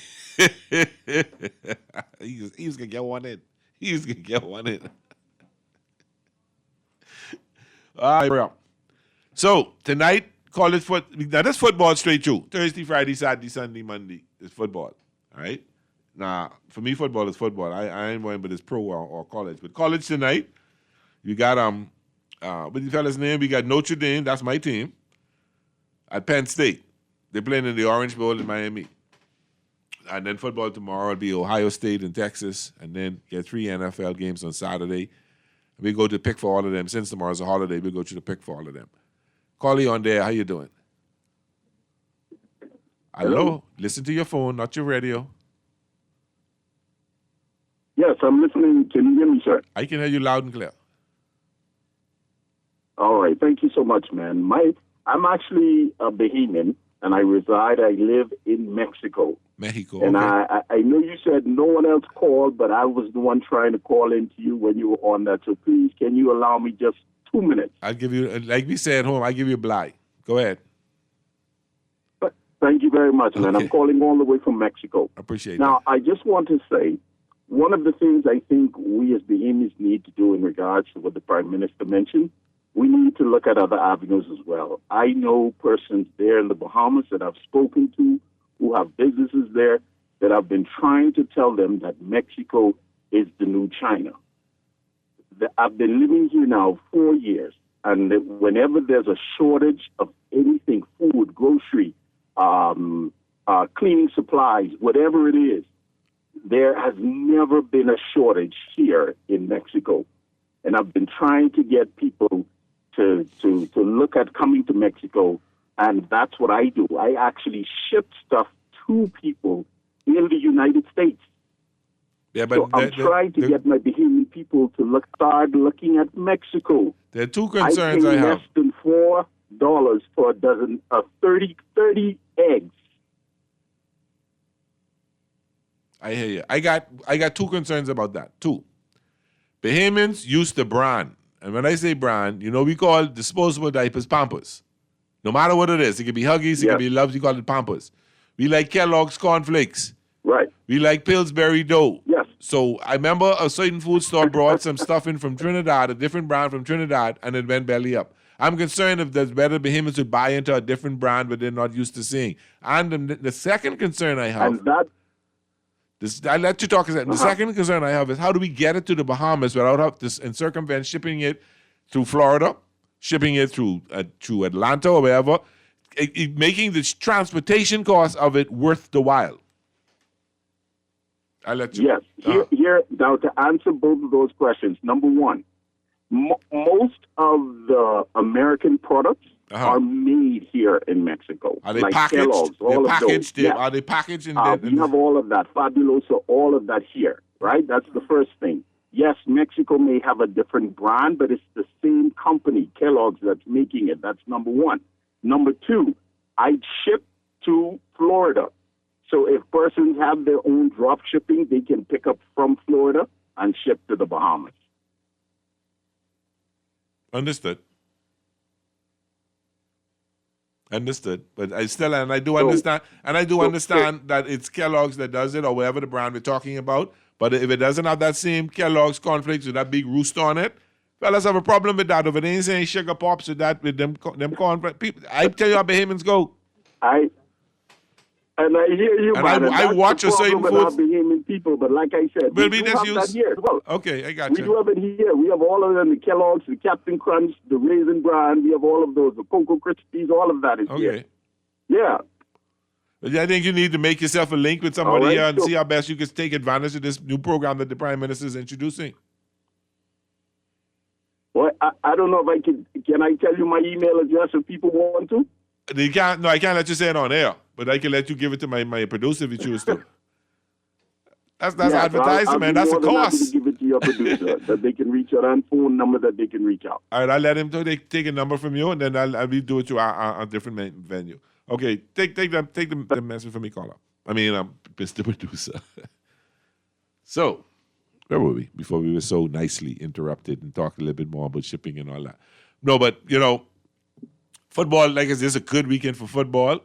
He was going to get one in. He was going to get one in. All right, bro. So, tonight, college football. Now, this football straight through. Thursday, Friday, Saturday, Sunday, Monday is football. All right? Now, for me, football is football. I ain't worrying about it's pro or college. But college tonight, you got, what the fella's name? We got Notre Dame. That's my team. At Penn State. They're playing in the Orange Bowl in Miami. And then football tomorrow will be Ohio State and Texas. And then get 3 NFL games on Saturday. We go to pick for all of them. Since tomorrow's a holiday, we'll go to the pick for all of them. Carly on there, how you doing? Hello? Listen to your phone, not your radio. Yes, I'm listening. Can you hear me, sir? I can hear you loud and clear. All right. Thank you so much, man. I'm actually a Bahamian, and I live in Mexico. Mexico, and okay. I know you said no one else called, but I was the one trying to call in to you when you were on that. So please, can you allow me just 2 minutes? I'll give you, like we say at home, I'll give you a blight. Go ahead. Thank you very much, man. I'm calling all the way from Mexico. Appreciate it. Now, I just want to say, one of the things I think we as Bahamians need to do in regards to what the Prime Minister mentioned, we need to look at other avenues as well. I know persons there in the Bahamas that I've spoken to who have businesses there that have been trying to tell them that Mexico is the new China. I've been living here now 4 years, and whenever there's a shortage of anything, food, grocery, cleaning supplies, whatever it is, there has never been a shortage here in Mexico. And I've been trying to get people to look at coming to Mexico, and that's what I do. I actually ship stuff to people in the United States. Yeah, but so I'm trying to get my Bahamian people to start looking at Mexico. There are two concerns I have. Less than $4 for a dozen of 30 eggs. I hear you. I got two concerns about that. Two. Bahamians use the brand. And when I say brand, we call disposable diapers Pampers. No matter what it is. It could be Huggies, it could be Loves, you call it Pampers. We like Kellogg's cornflakes. Right. We like Pillsbury dough. Yes. So I remember a certain food store brought some stuff in from Trinidad, a different brand from Trinidad, and it went belly up. I'm concerned if there's better Bahamians would buy into a different brand but they're not used to seeing. And the second concern I have... And that... I'll let you talk a second. The second concern I have is how do we get it to the Bahamas without and circumvent shipping it through Florida, shipping it through Atlanta or wherever, making the transportation cost of it worth the while. I'll let you. Yes. Here, now to answer both of those questions, number one, most of the American products are made here in Mexico. Are they like packaged? Kellogg's, all of those. Are they packaged? We have all of that. Fabuloso, all of that here, right? That's the first thing. Yes, Mexico may have a different brand, but it's the same company, Kellogg's, that's making it. That's number one. Number two, I ship to Florida. So if persons have their own drop shipping, they can pick up from Florida and ship to the Bahamas. Understood. But I still, and I do understand that it's Kellogg's that does it or whatever the brand we're talking about. But if it doesn't have that same Kellogg's cornflakes with that big rooster on it, Fellas have a problem with that. Over they ain't saying sugar pops with that, with them corn people. I tell you how Bahamians go. And I hear you, and man. I watch a certain food. Bahamian people, but like I said, Well, we do have that here as well. Okay, I got We you. do have it here. We have all of them, the Kellogg's, the Captain Crunch, the Raisin Bran. We have all of those, the Cocoa Krispies, all of that is here. Yeah. But I think you need to make yourself a link with somebody All right, here and so- see how best you can take advantage of this new program that the Prime Minister is introducing. Well, I don't know if I can I tell you my email address if people want to? I can't let you say it on air, but I can let you give it to my producer if you choose to. That's Yeah, advertising, so I'll man. be That's a more than happy cost. to give it to your producer that they can reach out and phone number that they can reach out. All right, I'll let him take a number from you, and then I'll do it to a different venue. Okay, take the message from me, caller. I mean, Mr. Producer. So, where were we before we were so nicely interrupted and talked a little bit more about shipping and all that? No, but football, like I said, it's a good weekend for football.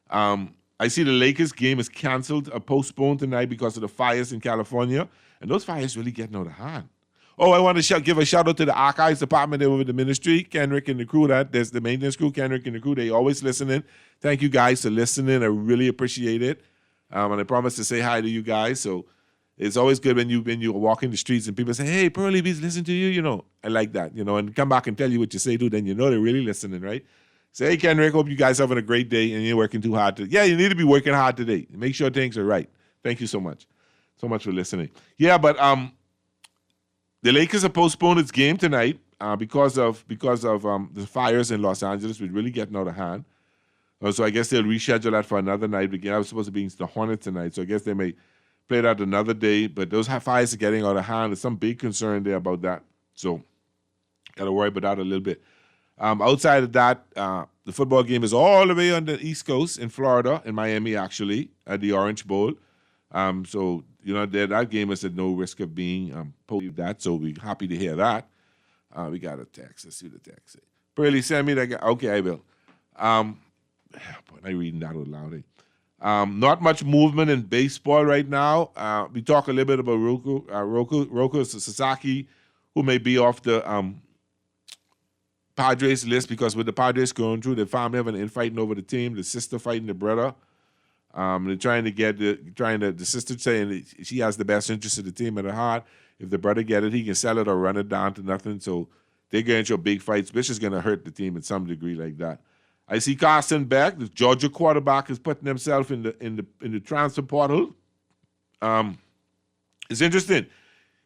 I see the Lakers game is canceled or postponed tonight because of the fires in California, and those fires really getting out of hand. Oh, I want to give a shout out to the archives department there with the ministry, Kenrick and the crew. There's the maintenance crew, Kenrick and the crew. They always listening. Thank you guys for listening. I really appreciate it. And I promise to say hi to you guys. So it's always good when you walk in the streets and people say, "Hey, Pearly B's listen to you." I like that. And come back and tell you what you say, dude. Then they're really listening, right? Say, "Hey, Kenrick, hope you guys having a great day and you're working too hard today." Yeah, you need to be working hard today. Make sure things are right. Thank you so much. So much for listening. Yeah, but the Lakers have postponed its game tonight because of the fires in Los Angeles, which really getting out of hand. So I guess they'll reschedule that for another night. Again, I was supposed to be in the Hornets tonight, so I guess they may play that another day. But those fires are getting out of hand. There's some big concern there about that. So got to worry about that a little bit. Outside of that, the football game is all the way on the East Coast in Florida, in Miami, actually, at the Orange Bowl. So that game is at no risk of being posted. That, so we're happy to hear that. We got a text. Let's see the text. Pearly, send me that. Okay, I will. Boy, I'm reading that out loud. Not much movement in baseball right now. We talk a little bit about Roku Sasaki, who may be off the Padres list because with the Padres going through, the family having an infighting over the team, the sister fighting the brother. They're trying to get the sister saying that she has the best interest of the team at her heart. If the brother get it, he can sell it or run it down to nothing. So they're getting into big fights, which is going to hurt the team in some degree like that. I see Carson Beck, the Georgia quarterback, is putting himself in the transfer portal. It's interesting.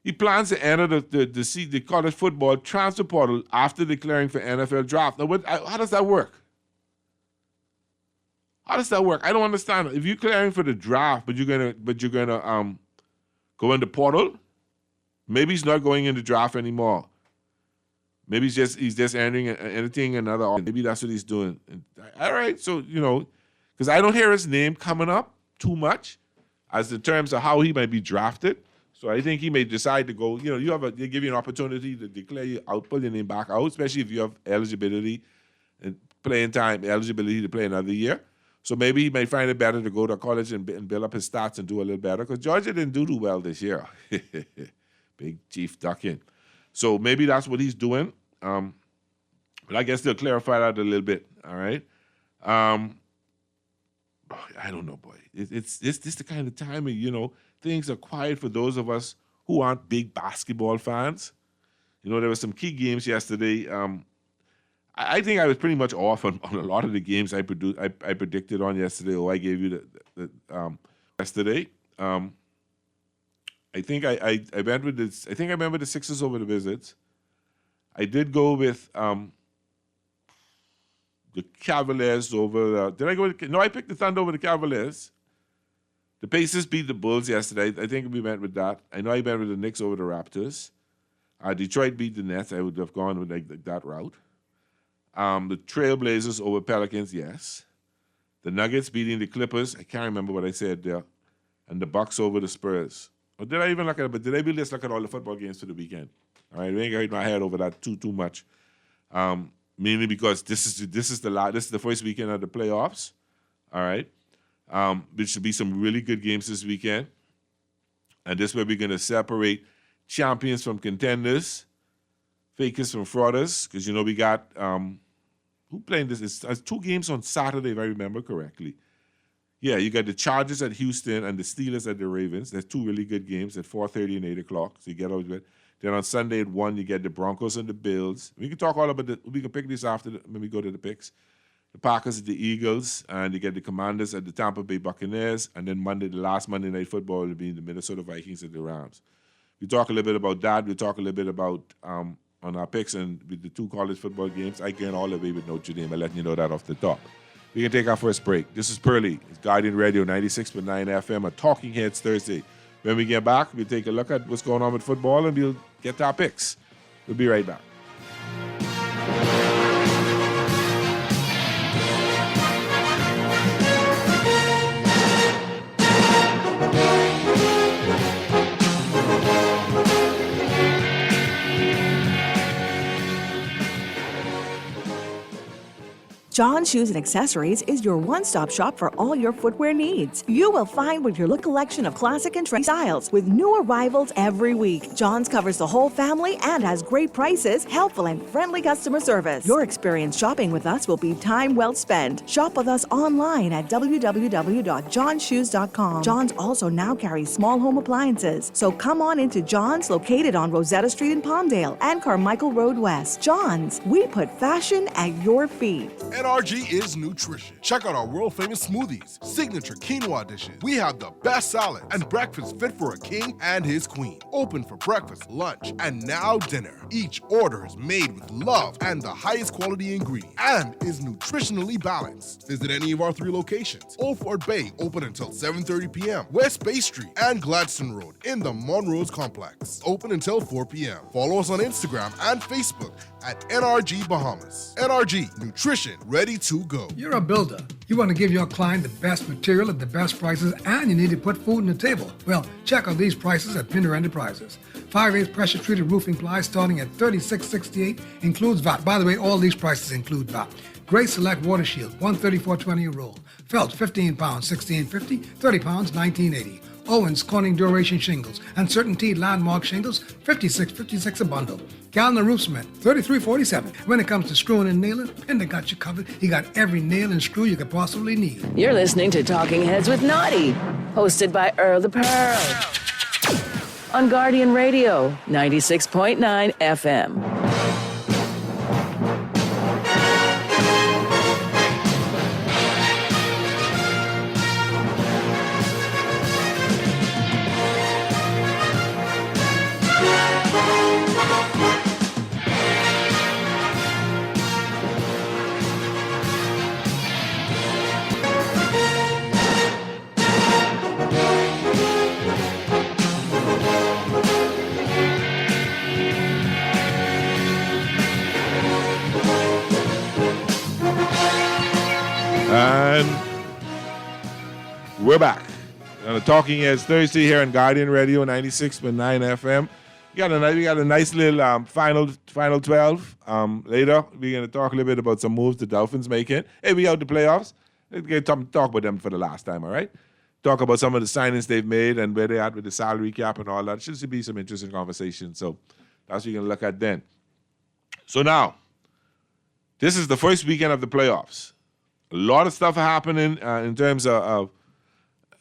He plans to enter the college football transfer portal after declaring for NFL draft. Now, how does that work? How does that work? I don't understand. If you're clearing for the draft, but you're gonna go in the portal, maybe he's not going in the draft anymore. Maybe he's just entering anything another. Maybe that's what he's doing. All right, so because I don't hear his name coming up too much, as in terms of how he might be drafted. So I think he may decide to go. They give you an opportunity to declare you out, pull your name back out, especially if you have eligibility and playing time, eligibility to play another year. So maybe he may find it better to go to college and build up his stats and do a little better because Georgia didn't do too well this year. Big Chief ducking. So maybe that's what he's doing. But I guess they'll clarify that a little bit. All right. I don't know, boy. It's the kind of time where, things are quiet for those of us who aren't big basketball fans. There were some key games yesterday. I think I was pretty much off on a lot of the games I predicted on yesterday. I gave you the yesterday. I think I went with this. I think I remember the Sixers over the Wizards. I did go with the Cavaliers over. Did I go with? No, I picked the Thunder over the Cavaliers. The Pacers beat the Bulls yesterday. I think we went with that. I know I went with the Knicks over the Raptors. Detroit beat the Nets. I would have gone with that route. The Trailblazers over Pelicans, yes. The Nuggets beating the Clippers. I can't remember what I said there. And the Bucks over the Spurs. Or did I even look at it? But did I really just look at all the football games for the weekend? All right, I ain't got my head over that too much. Mainly because this is the first weekend of the playoffs. All right. There should be some really good games this weekend. And this is where we're going to separate champions from contenders. fakers from frauders, because you know we got who playing this? It's 2 games on Saturday, if I remember correctly. Yeah, you got the Chargers at Houston and the Steelers at the Ravens. There's 2 really good games at 4:30 and 8 o'clock. So you get out of it. Then on Sunday at 1, you get the Broncos and the Bills. We can talk all about it. We can pick this after when we go to the picks. The Packers at the Eagles, and you get the Commanders at the Tampa Bay Buccaneers. And then Monday, the last Monday Night Football will be the Minnesota Vikings at the Rams. We talk a little bit about that. We talk a little bit about on our picks and with the 2 college football games. I get all the way with Notre Dame. I'm letting you know that off the top. We can take our first break. This is Pearly. It's Guardian Radio 96.9 FM, a Talking Heads Thursday. When we get back, we'll take a look at what's going on with football and we'll get to our picks. We'll be right back. John Shoes and Accessories is your one-stop shop for all your footwear needs. You will find your look collection of classic and trendy styles with new arrivals every week. John's covers the whole family and has great prices, helpful and friendly customer service. Your experience shopping with us will be time well spent. Shop with us online at www.johnshoes.com. John's also now carries small home appliances. So come on into John's, located on Rosetta Street in Palmdale and Carmichael Road West. John's, we put fashion at your feet. NRG is nutrition. Check out our world-famous smoothies, signature quinoa dishes. We have the best salad and breakfast fit for a king and his queen. Open for breakfast, lunch, and now dinner. Each order is made with love and the highest quality ingredients and is nutritionally balanced. Visit any of our 3 locations. Old Fort Bay, open until 7:30 p.m. West Bay Street and Gladstone Road in the Monrose Complex, open until 4 p.m. Follow us on Instagram and Facebook at NRG Bahamas. NRG, nutrition ready to go. You're a builder. You want to give your client the best material at the best prices, and you need to put food on the table. Well, check out these prices at Pinder Enterprises. 5/8 pressure-treated roofing ply starting at $36.68, includes VAT. By the way, all these prices include VAT. Great Select Water Shield, $134.20 a roll. Felt, 15 pounds, $16.50, 30 pounds, $19.80. Owens Corning Duration Shingles and Certainty Landmark Shingles, $56.56 a bundle. Gallner Roof Cement, $33.47. When it comes to screwing and nailing, Pinder got you covered. He got every nail and screw you could possibly need. You're listening to Talking Heads with Naughty, hosted by Earl the Pearl. On Guardian Radio, 96.9 FM. And we're back on the Talking Heads Thursday here on Guardian Radio 96.9 FM. We got a nice little final 12. Later, we're going to talk a little bit about some moves the Dolphins making. Hey, we out the playoffs. Let's get talk about them for the last time, all right? Talk about some of the signings they've made and where they're at with the salary cap and all that. Should be some interesting conversation. So that's what you're going to look at then. So now, this is the first weekend of the playoffs. A lot of stuff happening in terms of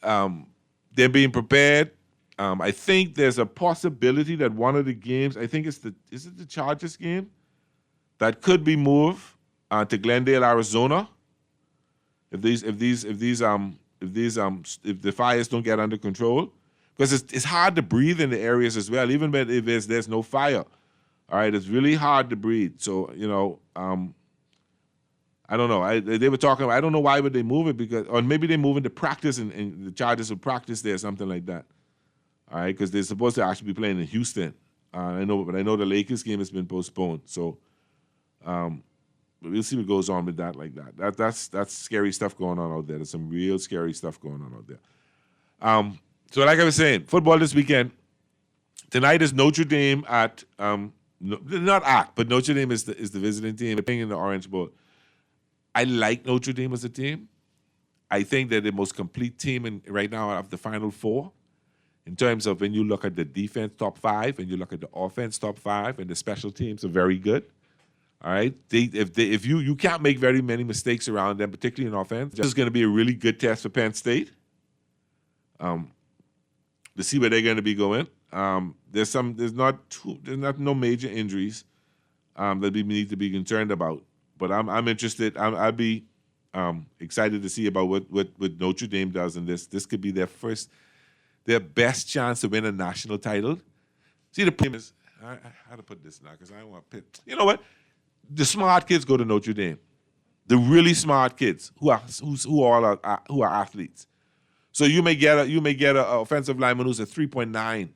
they're being prepared. I think there's a possibility that one of the games, I think is it the Chargers game, that could be moved to Glendale, Arizona. If the fires don't get under control, because it's hard to breathe in the areas as well, even if there's no fire. All right, it's really hard to breathe. So I don't know. They were talking about, I don't know why would they move it, or maybe they move into practice and the Chargers will practice there, something like that. All right, because they're supposed to actually be playing in Houston. I know the Lakers game has been postponed. So we'll see what goes on with that like that. That's scary stuff going on out there. There's some real scary stuff going on out there. So like I was saying, football this weekend. Tonight is Notre Dame at, but Notre Dame is the visiting team. They're playing in the Orange Bowl. I like Notre Dame as a team. I think they're the most complete team right now of the Final Four in terms of when you look at the defense top 5 and you look at the offense top 5, and the special teams are very good. All right, if you can't make very many mistakes around them, particularly in offense. This is going to be a really good test for Penn State. To see where they're going to be going. There's not no major injuries that we need to be concerned about. But I'm interested. I'd be excited to see about what Notre Dame does in this. This could be their best chance to win a national title. See, the problem is, I had to put this now because I want to pit. You know what? The smart kids go to Notre Dame. The really smart kids who are athletes. So you may get an offensive lineman who's a 3.9.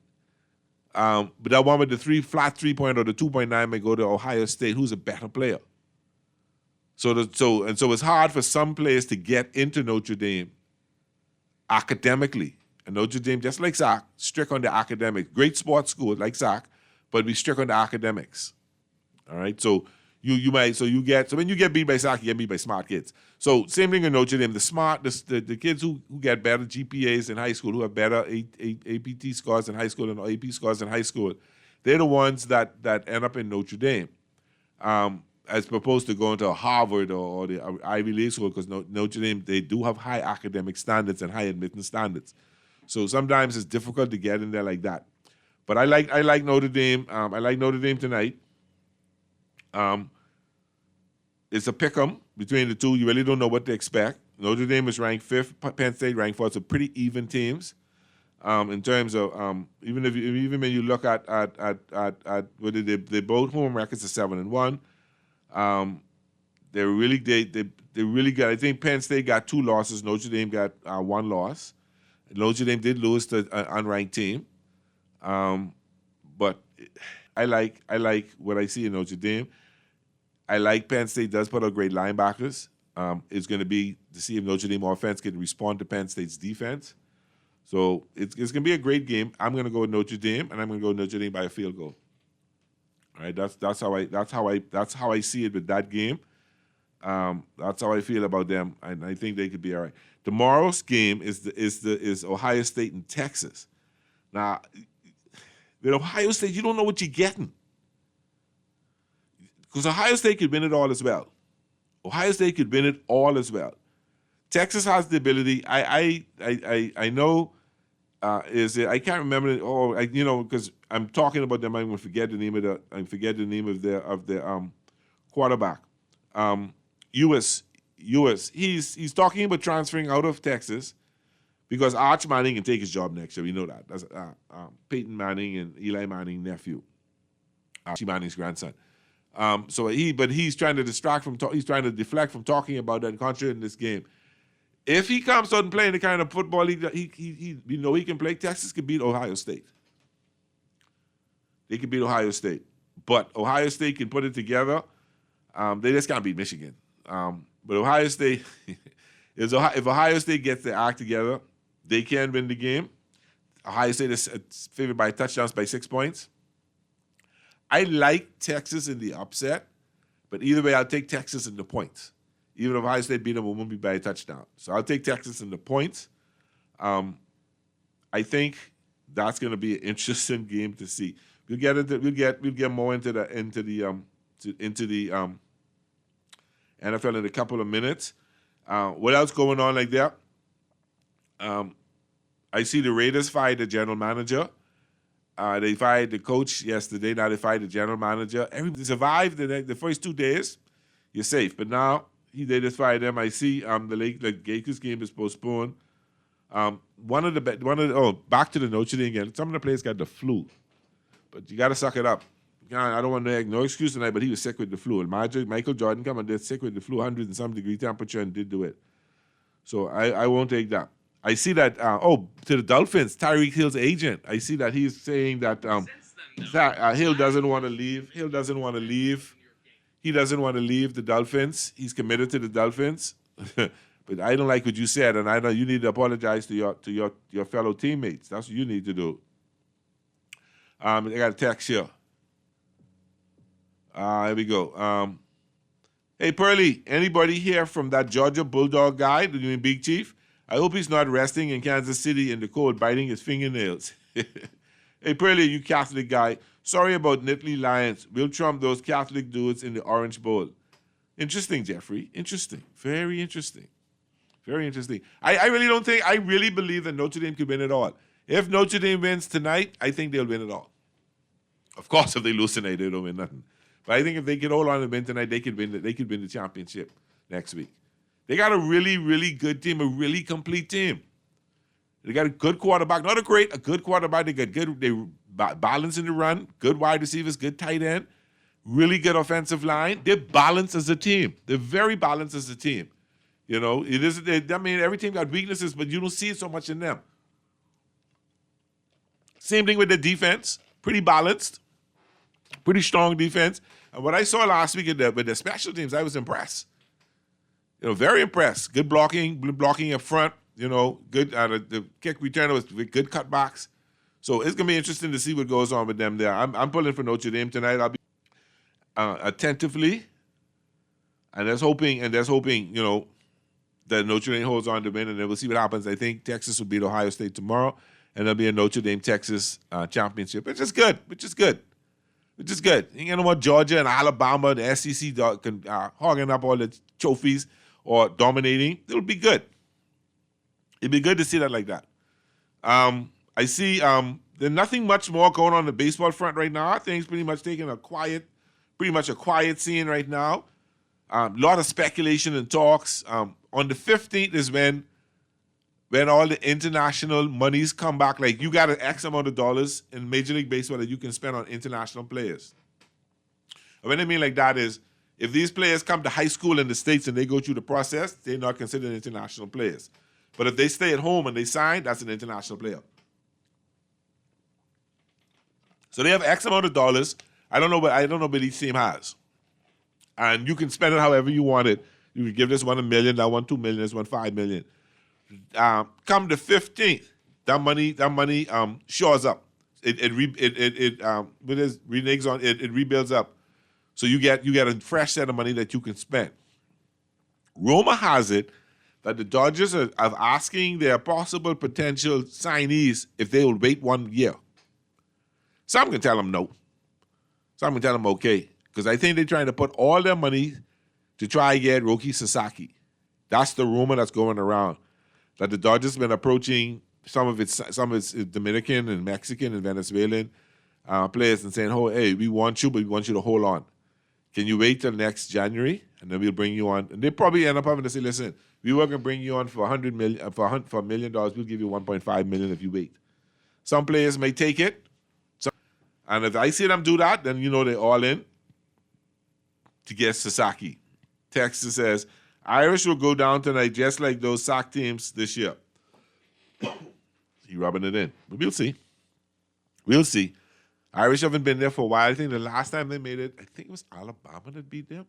But that one with the flat 3 or the 2.9 may go to Ohio State, who's a better player. So it's hard for some players to get into Notre Dame academically. And Notre Dame, just like Sac, strict on the academics. Great sports school like Sac, but be strict on the academics. All right, so when you get beat by Sac, you get beat by smart kids. So same thing in Notre Dame. The kids who get better GPAs in high school, who have better APT scores in high school and AP scores in high school, they're the ones that end up in Notre Dame, as opposed to going to Harvard or the Ivy League school, because Notre Dame, they do have high academic standards and high admittance standards. So sometimes it's difficult to get in there like that. But I like Notre Dame. I like Notre Dame tonight. It's a pick-em between the two. You really don't know what to expect. Notre Dame is ranked 5th, Penn State ranked 4th. So pretty even teams in terms of even when you look at what they both home records are 7-1. They're really good. I think Penn State got 2 losses. Notre Dame got 1 loss. Notre Dame did lose to an unranked team, but I like what I see in Notre Dame. I like Penn State does put out great linebackers. It's going to be to see if Notre Dame offense can respond to Penn State's defense. So it's going to be a great game. I'm going to go with Notre Dame, and I'm going to go Notre Dame by a field goal. All right, that's how I see it with that game. That's how I feel about them, and I think they could be all right. Tomorrow's game is Ohio State and Texas. Now, with Ohio State, you don't know what you're getting. Because Ohio State could win it all as well. Ohio State could win it all as well. Texas has the ability. I know. I can't remember it. Because I'm talking about them. I'm going to forget the name of their quarterback. U.S. He's talking about transferring out of Texas because Arch Manning can take his job next year. We know that. That's Peyton Manning and Eli Manning's nephew, Archie Manning's grandson. He's trying to deflect from talking about that and concentrate in this game. If he comes out and playing the kind of football he can play, Texas could beat Ohio State. They could beat Ohio State, but Ohio State can put it together. They just can't beat Michigan. But Ohio State, if Ohio State gets their act together, they can win the game. Ohio State is favored by touchdowns by 6 points. I like Texas in the upset, but either way, I'll take Texas in the points. Even if Ohio State beat them, it won't be by a touchdown. So I'll take Texas in the points. I think that's going to be an interesting game to see. We'll get more into the NFL in a couple of minutes. What else going on like that? I see the Raiders fired the general manager. They fired the coach yesterday. Now they fired the general manager. Everybody survived the first 2 days. You're safe. But now they just fired them. I see the Lakers game is postponed. Back to the Notre Dame again. Some of the players got the flu, but you got to suck it up. I don't want to make no excuse tonight, but he was sick with the flu. And Michael Jordan come and did sick with the flu, 100 and some degree temperature, and did do it. So I won't take that. I see that, to the Dolphins, Tyreek Hill's agent, I see that he's saying that Hill doesn't want to leave. He doesn't want to leave the Dolphins. He's committed to the Dolphins. But I don't like what you said, and I know you need to apologize to your fellow teammates. That's what you need to do. I got a text here. Here we go. Hey, Pearlie, anybody here from that Georgia Bulldog guy, you mean Big Chief? I hope he's not resting in Kansas City in the cold, biting his fingernails. Hey, Pearlie, you Catholic guy. Sorry about Nittany Lions. We'll trump those Catholic dudes in the Orange Bowl. Interesting, Jeffrey. Interesting. Very interesting. Very interesting. I really believe that Notre Dame could win it all. If Notre Dame wins tonight, I think they'll win it all. Of course, if they lose tonight, they don't win nothing. But I think if they can hold on and win tonight, they could win the championship next week. They got a really, really good team, a really complete team. They got a good quarterback, a good quarterback. They got good, they balance in the run, good wide receivers, good tight end, really good offensive line. They're balanced as a team. They're very balanced as a team. You know, every team got weaknesses, but you don't see it so much in them. Same thing with the defense, pretty balanced, pretty strong defense. And what I saw last week with the special teams, I was impressed. You know, very impressed. Good blocking up front. You know, good. The kick returner was with good cutbacks. So it's gonna be interesting to see what goes on with them there. I'm pulling for Notre Dame tonight. I'll be attentively, and there's hoping. You know, that Notre Dame holds on to win, and then we'll see what happens. I think Texas will beat Ohio State tomorrow, and there'll be a Notre Dame Texas championship, which is good. You ain't no more Georgia and Alabama, the SEC hogging up all the trophies or dominating. It'll be good. It'd be good to see that like that. I see there's nothing much more going on the baseball front right now. Things pretty much taking a quiet scene right now. A lot of speculation and talks. On the 15th is when all the international monies come back. Like, you got an X amount of dollars in Major League Baseball that you can spend on international players. And what I mean like that is, if these players come to high school in the States and they go through the process, they're not considered international players. But if they stay at home and they sign, that's an international player. So they have X amount of dollars. I don't know what each team has. And you can spend it however you want it. You can give this one $1 million, that one $2 million, this one $5 million. Come the 15th, that money shores up. It rebuilds up. So you get a fresh set of money that you can spend. Rumor has it that the Dodgers are asking their possible potential signees if they will wait 1 year. Some can tell them no. Some can tell them okay. Because I think they're trying to put all their money to try and get Roki Sasaki. That's the rumor that's going around. That the Dodgers have been approaching some of its Dominican and Mexican and Venezuelan players and saying, "Oh, hey, we want you, but we want you to hold on. Can you wait till next January, and then we'll bring you on?" And they probably end up having to say, "Listen, we were going to bring you on for $100 million, for $1 million. We'll give you $1.5 million if you wait." Some players may take it, and if I see them do that, then you know they're all in to get Sasaki. Texas says Irish will go down tonight just like those SAC teams this year. He rubbing it in, but we'll see. We'll see. Irish haven't been there for a while. I think the last time they made it, I think it was Alabama that beat them.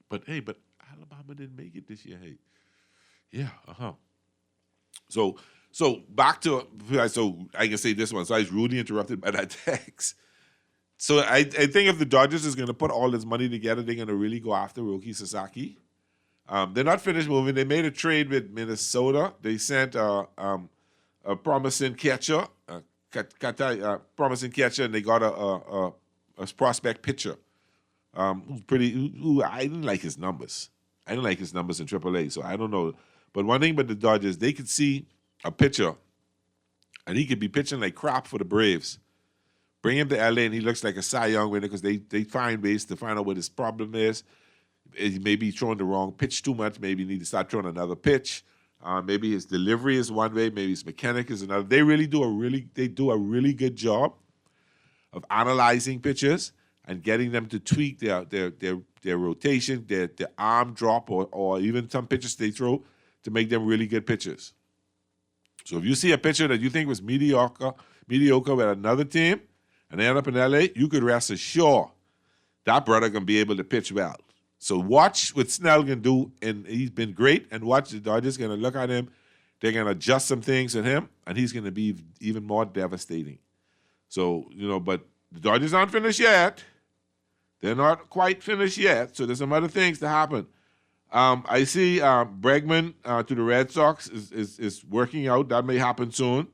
But Alabama didn't make it this year. Hey, yeah, So back to I can say this one. So I was rudely interrupted by that text. So I think if the Dodgers is going to put all this money together, they're going to really go after Roki Sasaki. They're not finished moving. They made a trade with Minnesota. They sent a promising catcher, and they got a prospect pitcher who I didn't like his numbers. I didn't like his numbers in AAA, so I don't know. But one thing about the Dodgers, they could see a pitcher, and he could be pitching like crap for the Braves. Bring him to LA, and he looks like a Cy Young winner because they find ways to find out what his problem is. Maybe he's throwing the wrong pitch too much. Maybe he needs to start throwing another pitch. Maybe his delivery is one way. Maybe his mechanic is another. They do a really good job of analyzing pitches and getting them to tweak their rotation, their arm drop, or even some pitches they throw to make them really good pitches. So if you see a pitcher that you think was mediocre with another team, and they end up in LA, you could rest assured that brother can be able to pitch well. So watch what Snell can do, and he's been great, and watch the Dodgers going to look at him. They're going to adjust some things in him, and he's going to be even more devastating. So, but the Dodgers aren't finished yet. They're not quite finished yet, so there's some other things to happen. I see Bregman to the Red Sox is working out. That may happen soon.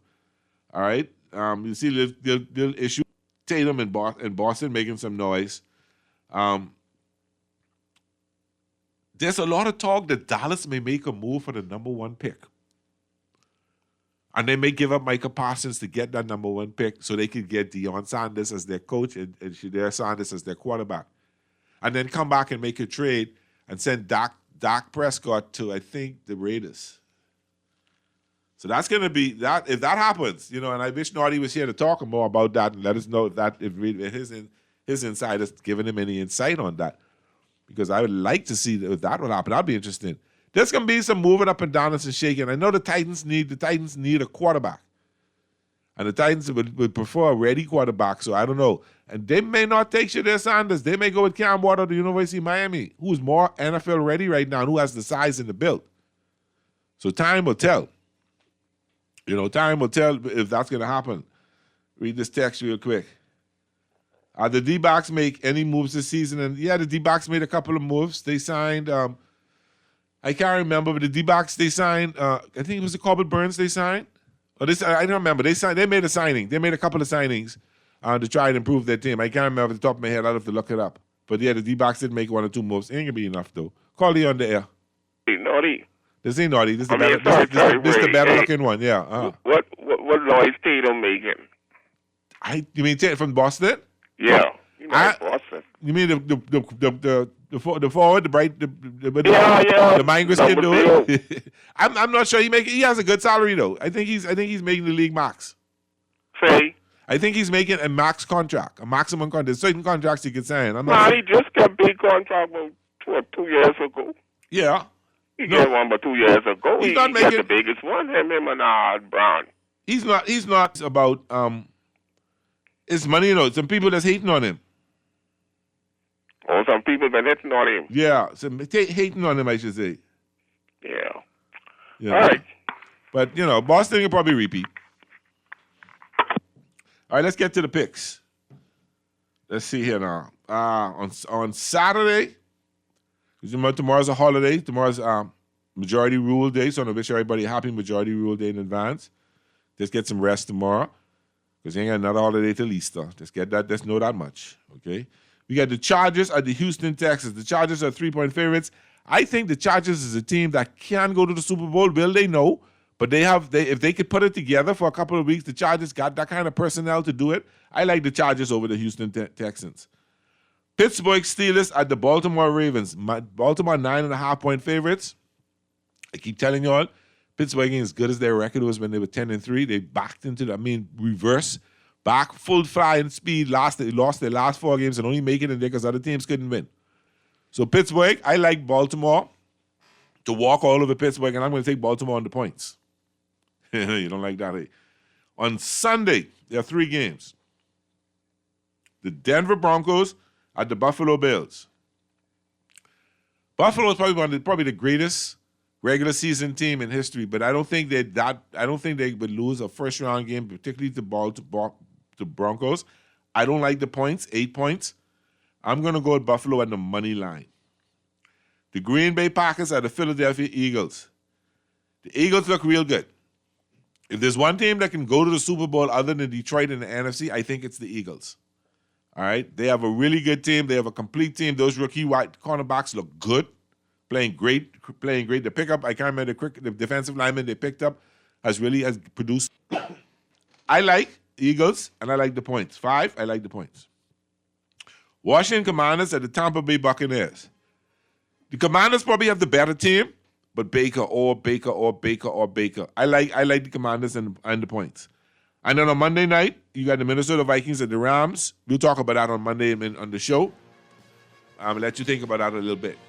All right. You see, they'll issue Tatum in Boston making some noise. There's a lot of talk that Dallas may make a move for the number 1 pick. And they may give up Micah Parsons to get that number 1 pick so they could get Deion Sanders as their coach and Shedeur Sanders as their quarterback. And then come back and make a trade and send Dak Prescott to, I think, the Raiders. So that's going to be that. If that happens, and I wish Naughty was here to talk more about that and let us know if his insiders giving him any insight on that, because I would like to see if that would happen. That'd be interesting. There's going to be some moving up and down and some shaking. I know the Titans need a quarterback, and the Titans would prefer a ready quarterback. So I don't know, and they may not take Shedeur Sanders. They may go with Cam Ward of the University of Miami, who's more NFL ready right now and who has the size and the build. So time will tell. Time will tell if that's going to happen. Read this text real quick. The D-backs make any moves this season? And yeah, the D-backs made a couple of moves. They signed, I can't remember, but the D-backs, they signed, I think it was the Corbett Burns they signed. I don't remember. They made a signing. They made a couple of signings to try and improve their team. I can't remember off the top of my head. I'll have to look it up. But yeah, the D-backs did make 1 or 2 moves. It ain't going to be enough, though. Call Lee on the air. Hey, Naughty. This ain't Naughty. This is the better looking one. Yeah. What noise Tatum making? You mean from Boston? Yeah. Boston. You mean the forward, the bright, the Mangris kid dude? I'm not sure he has a good salary though. I think he's making the league max. Say. I think he's making a max contract, a maximum contract. There's certain contracts he can sign. He just got a big contract about 2 years ago. Yeah. He got one about 2 years ago. He got the biggest one, him and Brown. He's not about it's money, some people that's hating on him. Oh, some people been hating on him. Yeah, some hating on him, I should say. Yeah. All right. But, Boston will probably repeat. All right, let's get to the picks. Let's see here now. On Saturday, tomorrow's a holiday. Tomorrow's majority rule day, so I wish everybody a happy majority rule day in advance. Just get some rest tomorrow, because you ain't got another holiday till Easter. Just know that much, okay? We got the Chargers at the Houston Texans. The Chargers are 3-point favorites. I think the Chargers is a team that can go to the Super Bowl. Will they? No. But if they could put it together for a couple of weeks, the Chargers got that kind of personnel to do it. I like the Chargers over the Houston Texans. Pittsburgh Steelers at the Baltimore Ravens. Baltimore 9.5-point favorites. I keep telling you all, Pittsburgh ain't as good as their record was when they were 10-3. They backed into reverse, back, full flying speed. They lost their last 4 games and only make it in there because other teams couldn't win. So Pittsburgh, I like Baltimore to walk all over Pittsburgh, and I'm going to take Baltimore on the points. You don't like that, eh? On Sunday, there are 3 games. The Denver Broncos at the Buffalo Bills. Buffalo is probably the greatest regular season team in history, but I don't think they would lose a first round game, particularly to Broncos. I don't like the points, 8 points. I'm going to go with Buffalo at the money line. The Green Bay Packers at the Philadelphia Eagles. The Eagles look real good. If there's one team that can go to the Super Bowl other than Detroit in the NFC, I think it's the Eagles. All right? They have a really good team. They have a complete team. Those rookie white cornerbacks look good, playing great. The pickup, I can't remember the defensive lineman they picked up has produced. I like Eagles, and I like the points. 5, I like the points. Washington Commanders at the Tampa Bay Buccaneers. The Commanders probably have the better team, but Baker. I like the Commanders and the points. And then on Monday night, you got the Minnesota Vikings and the Rams. We'll talk about that on Monday on the show. I'll let you think about that a little bit.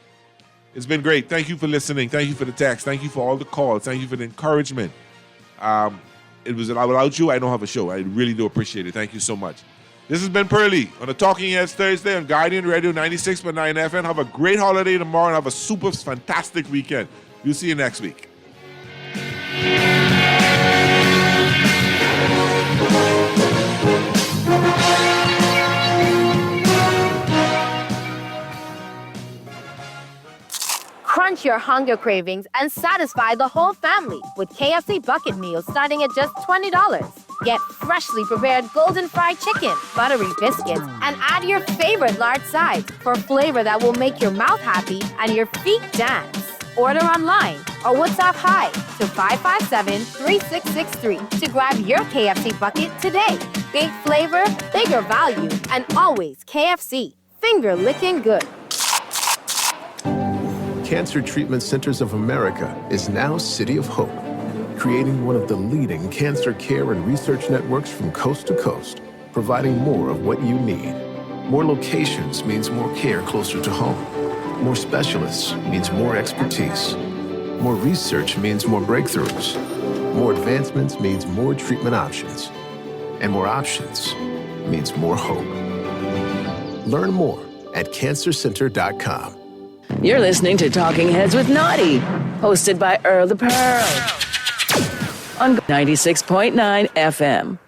It's been great. Thank you for listening. Thank you for the text. Thank you for all the calls. Thank you for the encouragement. Without you, I don't have a show. I really do appreciate it. Thank you so much. This has been Pearly on the Talking Heads Thursday on Guardian Radio 96.9 FM. Have a great holiday tomorrow and have a super fantastic weekend. We'll see you next week. Crunch your hunger cravings and satisfy the whole family with KFC bucket meals starting at just $20. Get freshly prepared golden fried chicken, buttery biscuits, and add your favorite large sides for flavor that will make your mouth happy and your feet dance. Order online or WhatsApp hi to 557-3663 to grab your KFC bucket today. Big flavor, bigger value, and always KFC. Finger licking good. Cancer Treatment Centers of America is now City of Hope, creating one of the leading cancer care and research networks from coast to coast, providing more of what you need. More locations means more care closer to home. More specialists means more expertise. More research means more breakthroughs. More advancements means more treatment options. And more options means more hope. Learn more at cancercenter.com. You're listening to Talking Heads with Naughty, hosted by Earl the Pearl on 96.9 FM.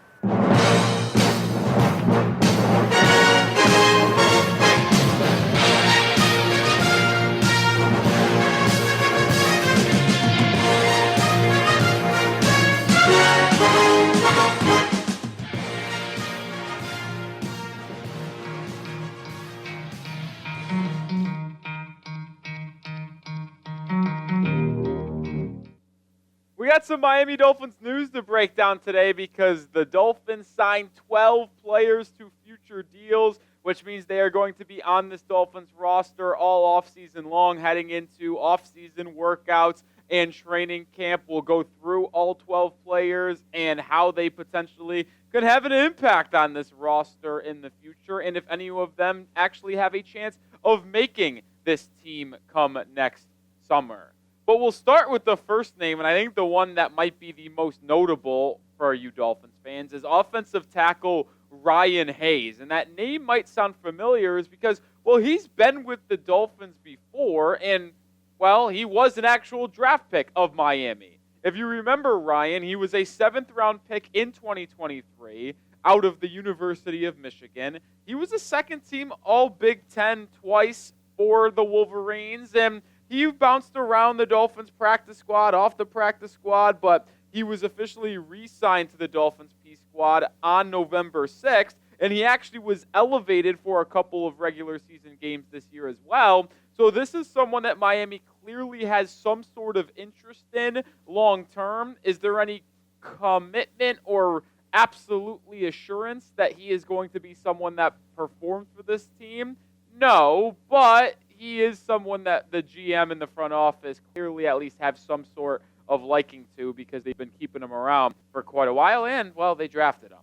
We got some Miami Dolphins news to break down today because the Dolphins signed 12 players to future deals, which means they are going to be on this Dolphins roster all offseason long, heading into offseason workouts and training camp. We'll go through all 12 players and how they potentially could have an impact on this roster in the future, and if any of them actually have a chance of making this team come next summer. But we'll start with the first name, and I think the one that might be the most notable for you Dolphins fans is offensive tackle Ryan Hayes. And that name might sound familiar is because, well, he's been with the Dolphins before, and, well, he was an actual draft pick of Miami. If you remember Ryan, he was a 7th-round pick in 2023 out of the University of Michigan. He was a second-team All-Big Ten twice for the Wolverines, and he bounced around the Dolphins practice squad, off the practice squad, but he was officially re-signed to the Dolphins P squad on November 6th, and he actually was elevated for a couple of regular season games this year as well. So this is someone that Miami clearly has some sort of interest in long term. Is there any commitment or absolutely assurance that he is going to be someone that performs for this team? No, but he is someone that the GM in the front office clearly at least have some sort of liking to because they've been keeping him around for quite a while, and, well, they drafted him.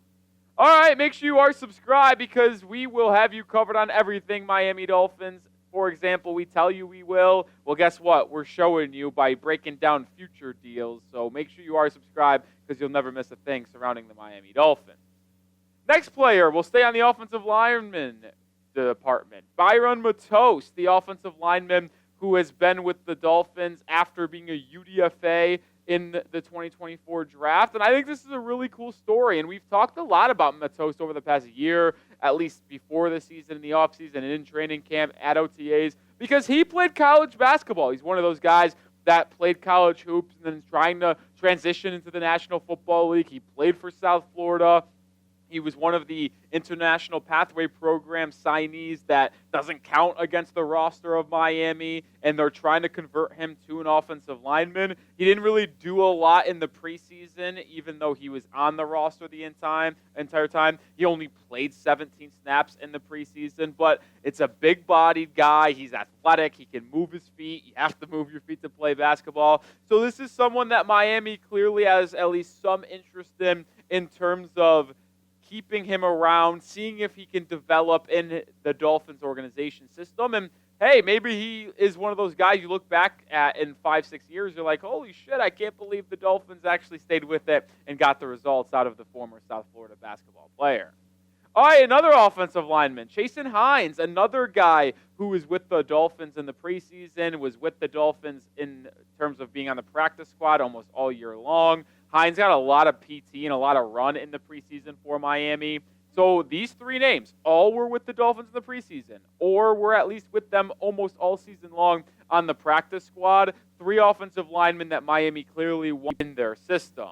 All right, make sure you are subscribed because we will have you covered on everything Miami Dolphins. For example, we tell you we will. Well, guess what? We're showing you by breaking down future deals, so make sure you are subscribed because you'll never miss a thing surrounding the Miami Dolphins. Next player, we'll stay on the offensive lineman department. Byron Matos, the offensive lineman who has been with the Dolphins after being a UDFA in the 2024 draft. And I think this is a really cool story. And we've talked a lot about Matos over the past year, at least before the season, in the offseason, and in training camp, at OTAs, because he played college basketball. He's one of those guys that played college hoops and then is trying to transition into the National Football League. He played for South Florida. He was one of the International Pathway Program signees that doesn't count against the roster of Miami, and they're trying to convert him to an offensive lineman. He didn't really do a lot in the preseason, even though he was on the roster the entire time. He only played 17 snaps in the preseason, but it's a big-bodied guy. He's athletic. He can move his feet. You have to move your feet to play basketball. So this is someone that Miami clearly has at least some interest in terms of keeping him around, seeing if he can develop in the Dolphins organization system. And, hey, maybe he is one of those guys you look back at in 5-6 years, you're like, holy shit, I can't believe the Dolphins actually stayed with it and got the results out of the former South Florida basketball player. All right, another offensive lineman, Chasen Hines, another guy who was with the Dolphins in the preseason, was with the Dolphins in terms of being on the practice squad almost all year long. Hines got a lot of PT and a lot of run in the preseason for Miami. So these three names all were with the Dolphins in the preseason, or were at least with them almost all season long on the practice squad. Three offensive linemen that Miami clearly won in their system.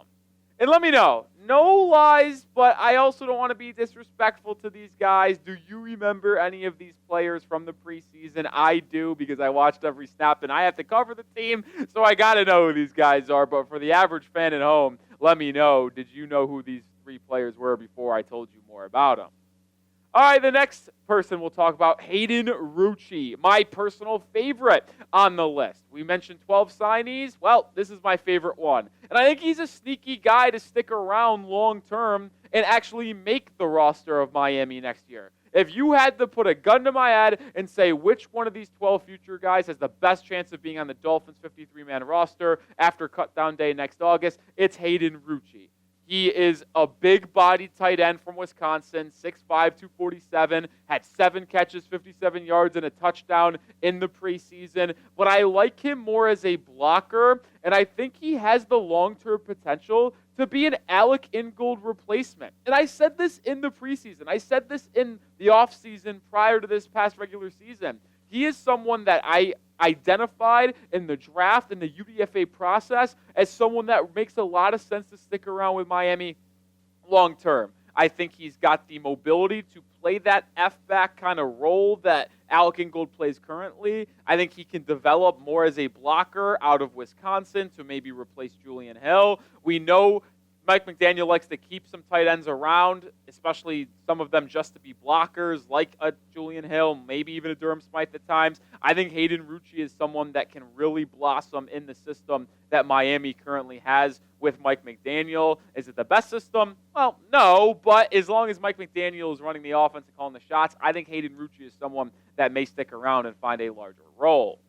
And let me know. No lies, but I also don't want to be disrespectful to these guys. Do you remember any of these players from the preseason? I do, because I watched every snap, and I have to cover the team, so I got to know who these guys are. But for the average fan at home, let me know. Did you know who these 3 players were before I told you more about them? All right, the next person we'll talk about, Hayden Rucci, my personal favorite on the list. We mentioned 12 signees. Well, this is my favorite one. And I think he's a sneaky guy to stick around long term and actually make the roster of Miami next year. If you had to put a gun to my head and say which one of these 12 future guys has the best chance of being on the Dolphins 53-man roster after cutdown day next August, it's Hayden Rucci. He is a big-bodied tight end from Wisconsin, 6'5", 247, had 7 catches, 57 yards, and a touchdown in the preseason. But I like him more as a blocker, and I think he has the long-term potential to be an Alec Ingold replacement. And I said this in the preseason. I said this in the offseason prior to this past regular season. He is someone that I identified in the draft and the UDFA process as someone that makes a lot of sense to stick around with Miami long term. I think he's got the mobility to play that F-back kind of role that Alec Ingold plays currently. I think he can develop more as a blocker out of Wisconsin to maybe replace Julian Hill. We know Mike McDaniel likes to keep some tight ends around, especially some of them just to be blockers, like a Julian Hill, maybe even a Durham Smythe at times. I think Hayden Rucci is someone that can really blossom in the system that Miami currently has with Mike McDaniel. Is it the best system? Well, no, but as long as Mike McDaniel is running the offense and calling the shots, I think Hayden Rucci is someone that may stick around and find a larger role.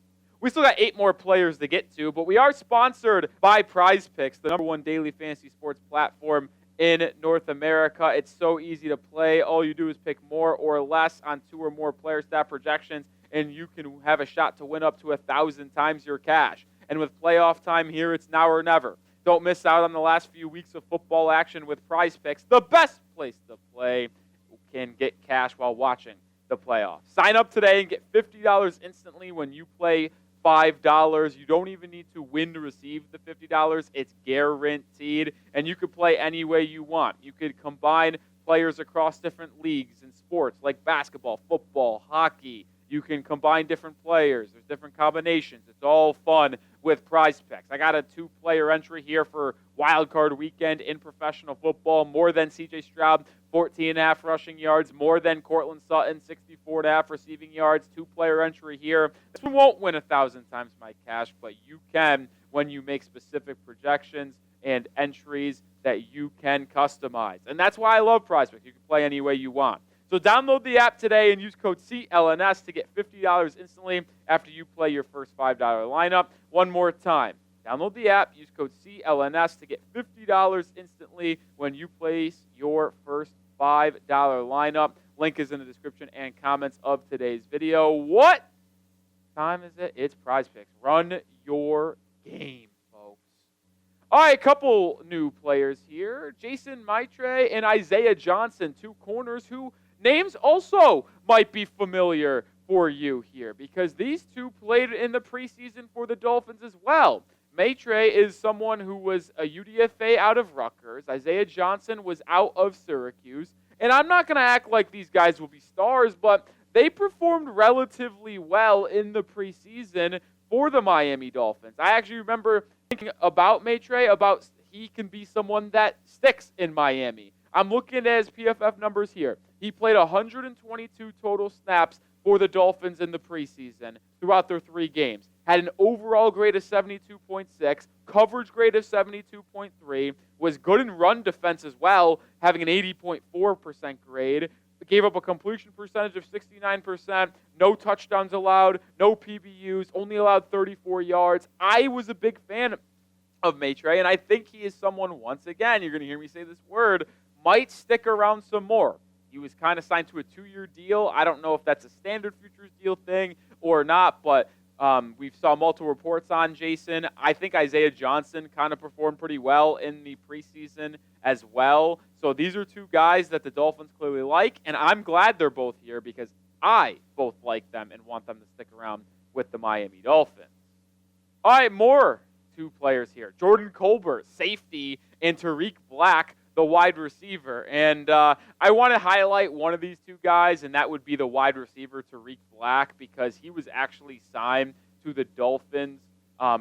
We still got 8 more players to get to, but we are sponsored by Prize Picks, the #1 daily fantasy sports platform in North America. It's so easy to play. All you do is pick more or less on 2 or more player stat projections, and you can have a shot to win up to 1,000 times your cash. And with playoff time here, it's now or never. Don't miss out on the last few weeks of football action with Prize Picks, the best place to play. You can get cash while watching the playoffs. Sign up today and get $50 instantly when you play $5. You don't even need to win to receive the $50. It's guaranteed, and you could play any way you want. You could combine players across different leagues and sports like basketball, football, hockey. You can combine different players. There's different combinations. It's all fun with Prize Picks. I got a 2-player entry here for Wild Card Weekend in professional football. More than C.J. Stroud, 14.5 rushing yards. More than Cortland Sutton, 64.5 receiving yards. 2-player entry here. This one won't win 1,000 times my cash, but you can when you make specific projections and entries that you can customize. And that's why I love Prize Picks. You can play any way you want. So download the app today and use code CLNS to get $50 instantly after you play your first $5 lineup. One more time. Download the app, use code CLNS to get $50 instantly when you place your first $5 lineup. Link is in the description and comments of today's video. What time is it? It's Prize Picks. Run your game, folks. All right, a couple new players here. Jason Maitre and Isaiah Johnson, 2 corners who names also might be familiar for you here because these 2 played in the preseason for the Dolphins as well. Maitre is someone who was a UDFA out of Rutgers. Isaiah Johnson was out of Syracuse. And I'm not going to act like these guys will be stars, but they performed relatively well in the preseason for the Miami Dolphins. I actually remember thinking about Maitre, about he can be someone that sticks in Miami. I'm looking at his PFF numbers here. He played 122 total snaps for the Dolphins in the preseason throughout their 3 games. Had an overall grade of 72.6, coverage grade of 72.3, was good in run defense as well, having an 80.4% grade, gave up a completion percentage of 69%, no touchdowns allowed, no PBUs, only allowed 34 yards. I was a big fan of Maitre, and I think he is someone, once again, you're going to hear me say this word, might stick around some more. He was kind of signed to a 2-year deal. I don't know if that's a standard futures deal thing or not, but we saw multiple reports on Jason. I think Isaiah Johnson kind of performed pretty well in the preseason as well. So these are 2 guys that the Dolphins clearly like, and I'm glad they're both here because I both like them and want them to stick around with the Miami Dolphins. All right, more two players here. Jordan Colbert, safety, and Tariq Black, the wide receiver. And I want to highlight one of these two guys, and that would be the wide receiver, Tariq Black, because he was actually signed to the Dolphins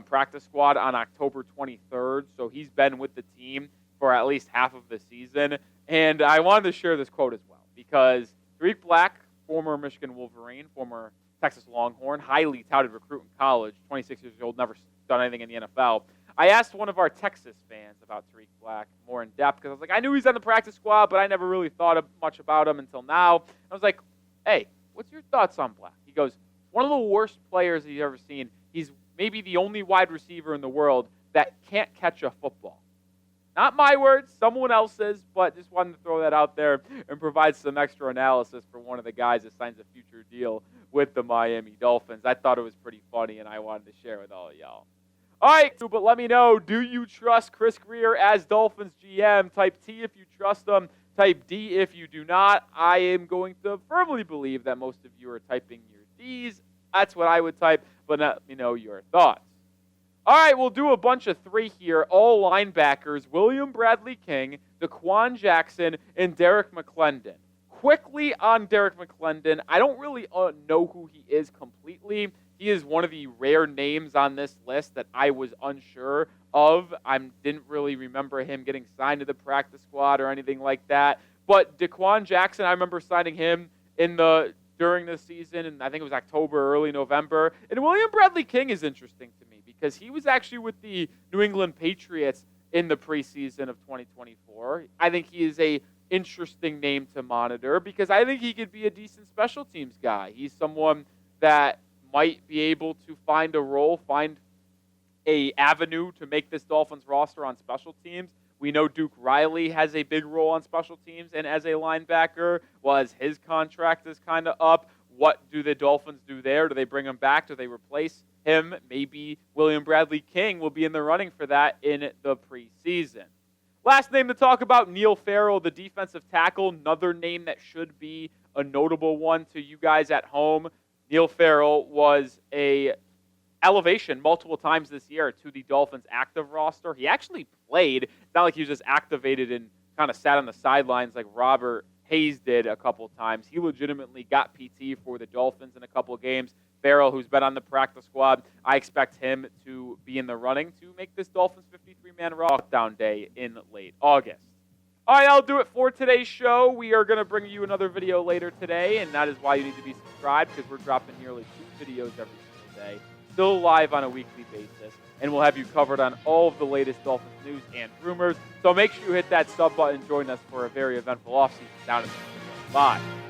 practice squad on October 23rd. So he's been with the team for at least half of the season. And I wanted to share this quote as well, because Tariq Black, former Michigan Wolverine, former Texas Longhorn, highly touted recruit in college, 26 years old, never done anything in the NFL. I asked one of our Texas fans about Tariq Black more in depth, because I was like, I knew he's on the practice squad, but I never really thought much about him until now. I was like, hey, what's your thoughts on Black? He goes, one of the worst players he's ever seen. He's maybe the only wide receiver in the world that can't catch a football. Not my words, someone else's, but just wanted to throw that out there and provide some extra analysis for one of the guys that signs a future deal with the Miami Dolphins. I thought it was pretty funny, and I wanted to share with all of y'all. All right, but let me know, do you trust Chris Grier as Dolphins GM? Type T if you trust him. Type D if you do not. I am going to firmly believe that most of you are typing your Ds. That's what I would type, but let me know your thoughts. All right, we'll do a bunch of three here, all linebackers, William Bradley King, DaQuan Jackson, and Derek McClendon. Quickly on Derek McClendon, I don't really know who he is completely. He is one of the rare names on this list that I was unsure of. I didn't really remember him getting signed to the practice squad or anything like that. But DaQuan Jackson, I remember signing him during the season, and I think it was October, early November. And William Bradley King is interesting to me because he was actually with the New England Patriots in the preseason of 2024. I think he is a interesting name to monitor because I think he could be a decent special teams guy. He's someone that might be able to find a role, find a avenue to make this Dolphins roster on special teams. We know Duke Riley has a big role on special teams and as a linebacker. Well, as his contract is kind of up, what do the Dolphins do there? Do they bring him back? Do they replace him? Maybe William Bradley King will be in the running for that in the preseason. Last name to talk about, Neil Farrell, the defensive tackle. Another name that should be a notable one to you guys at home. Neil Farrell was a elevation multiple times this year to the Dolphins active roster. He actually played. It's not like he was just activated and kind of sat on the sidelines like Robert Hayes did a couple times. He legitimately got PT for the Dolphins in a couple of games. Farrell, who's been on the practice squad, I expect him to be in the running to make this Dolphins 53-man lockdown day in late August. All right, I'll do it for today's show. We are going to bring you another video later today, and that is why you need to be subscribed, because we're dropping nearly 2 videos every single day, still live on a weekly basis, and we'll have you covered on all of the latest Dolphins news and rumors. So make sure you hit that sub button and join us for a very eventful offseason down in the Bye.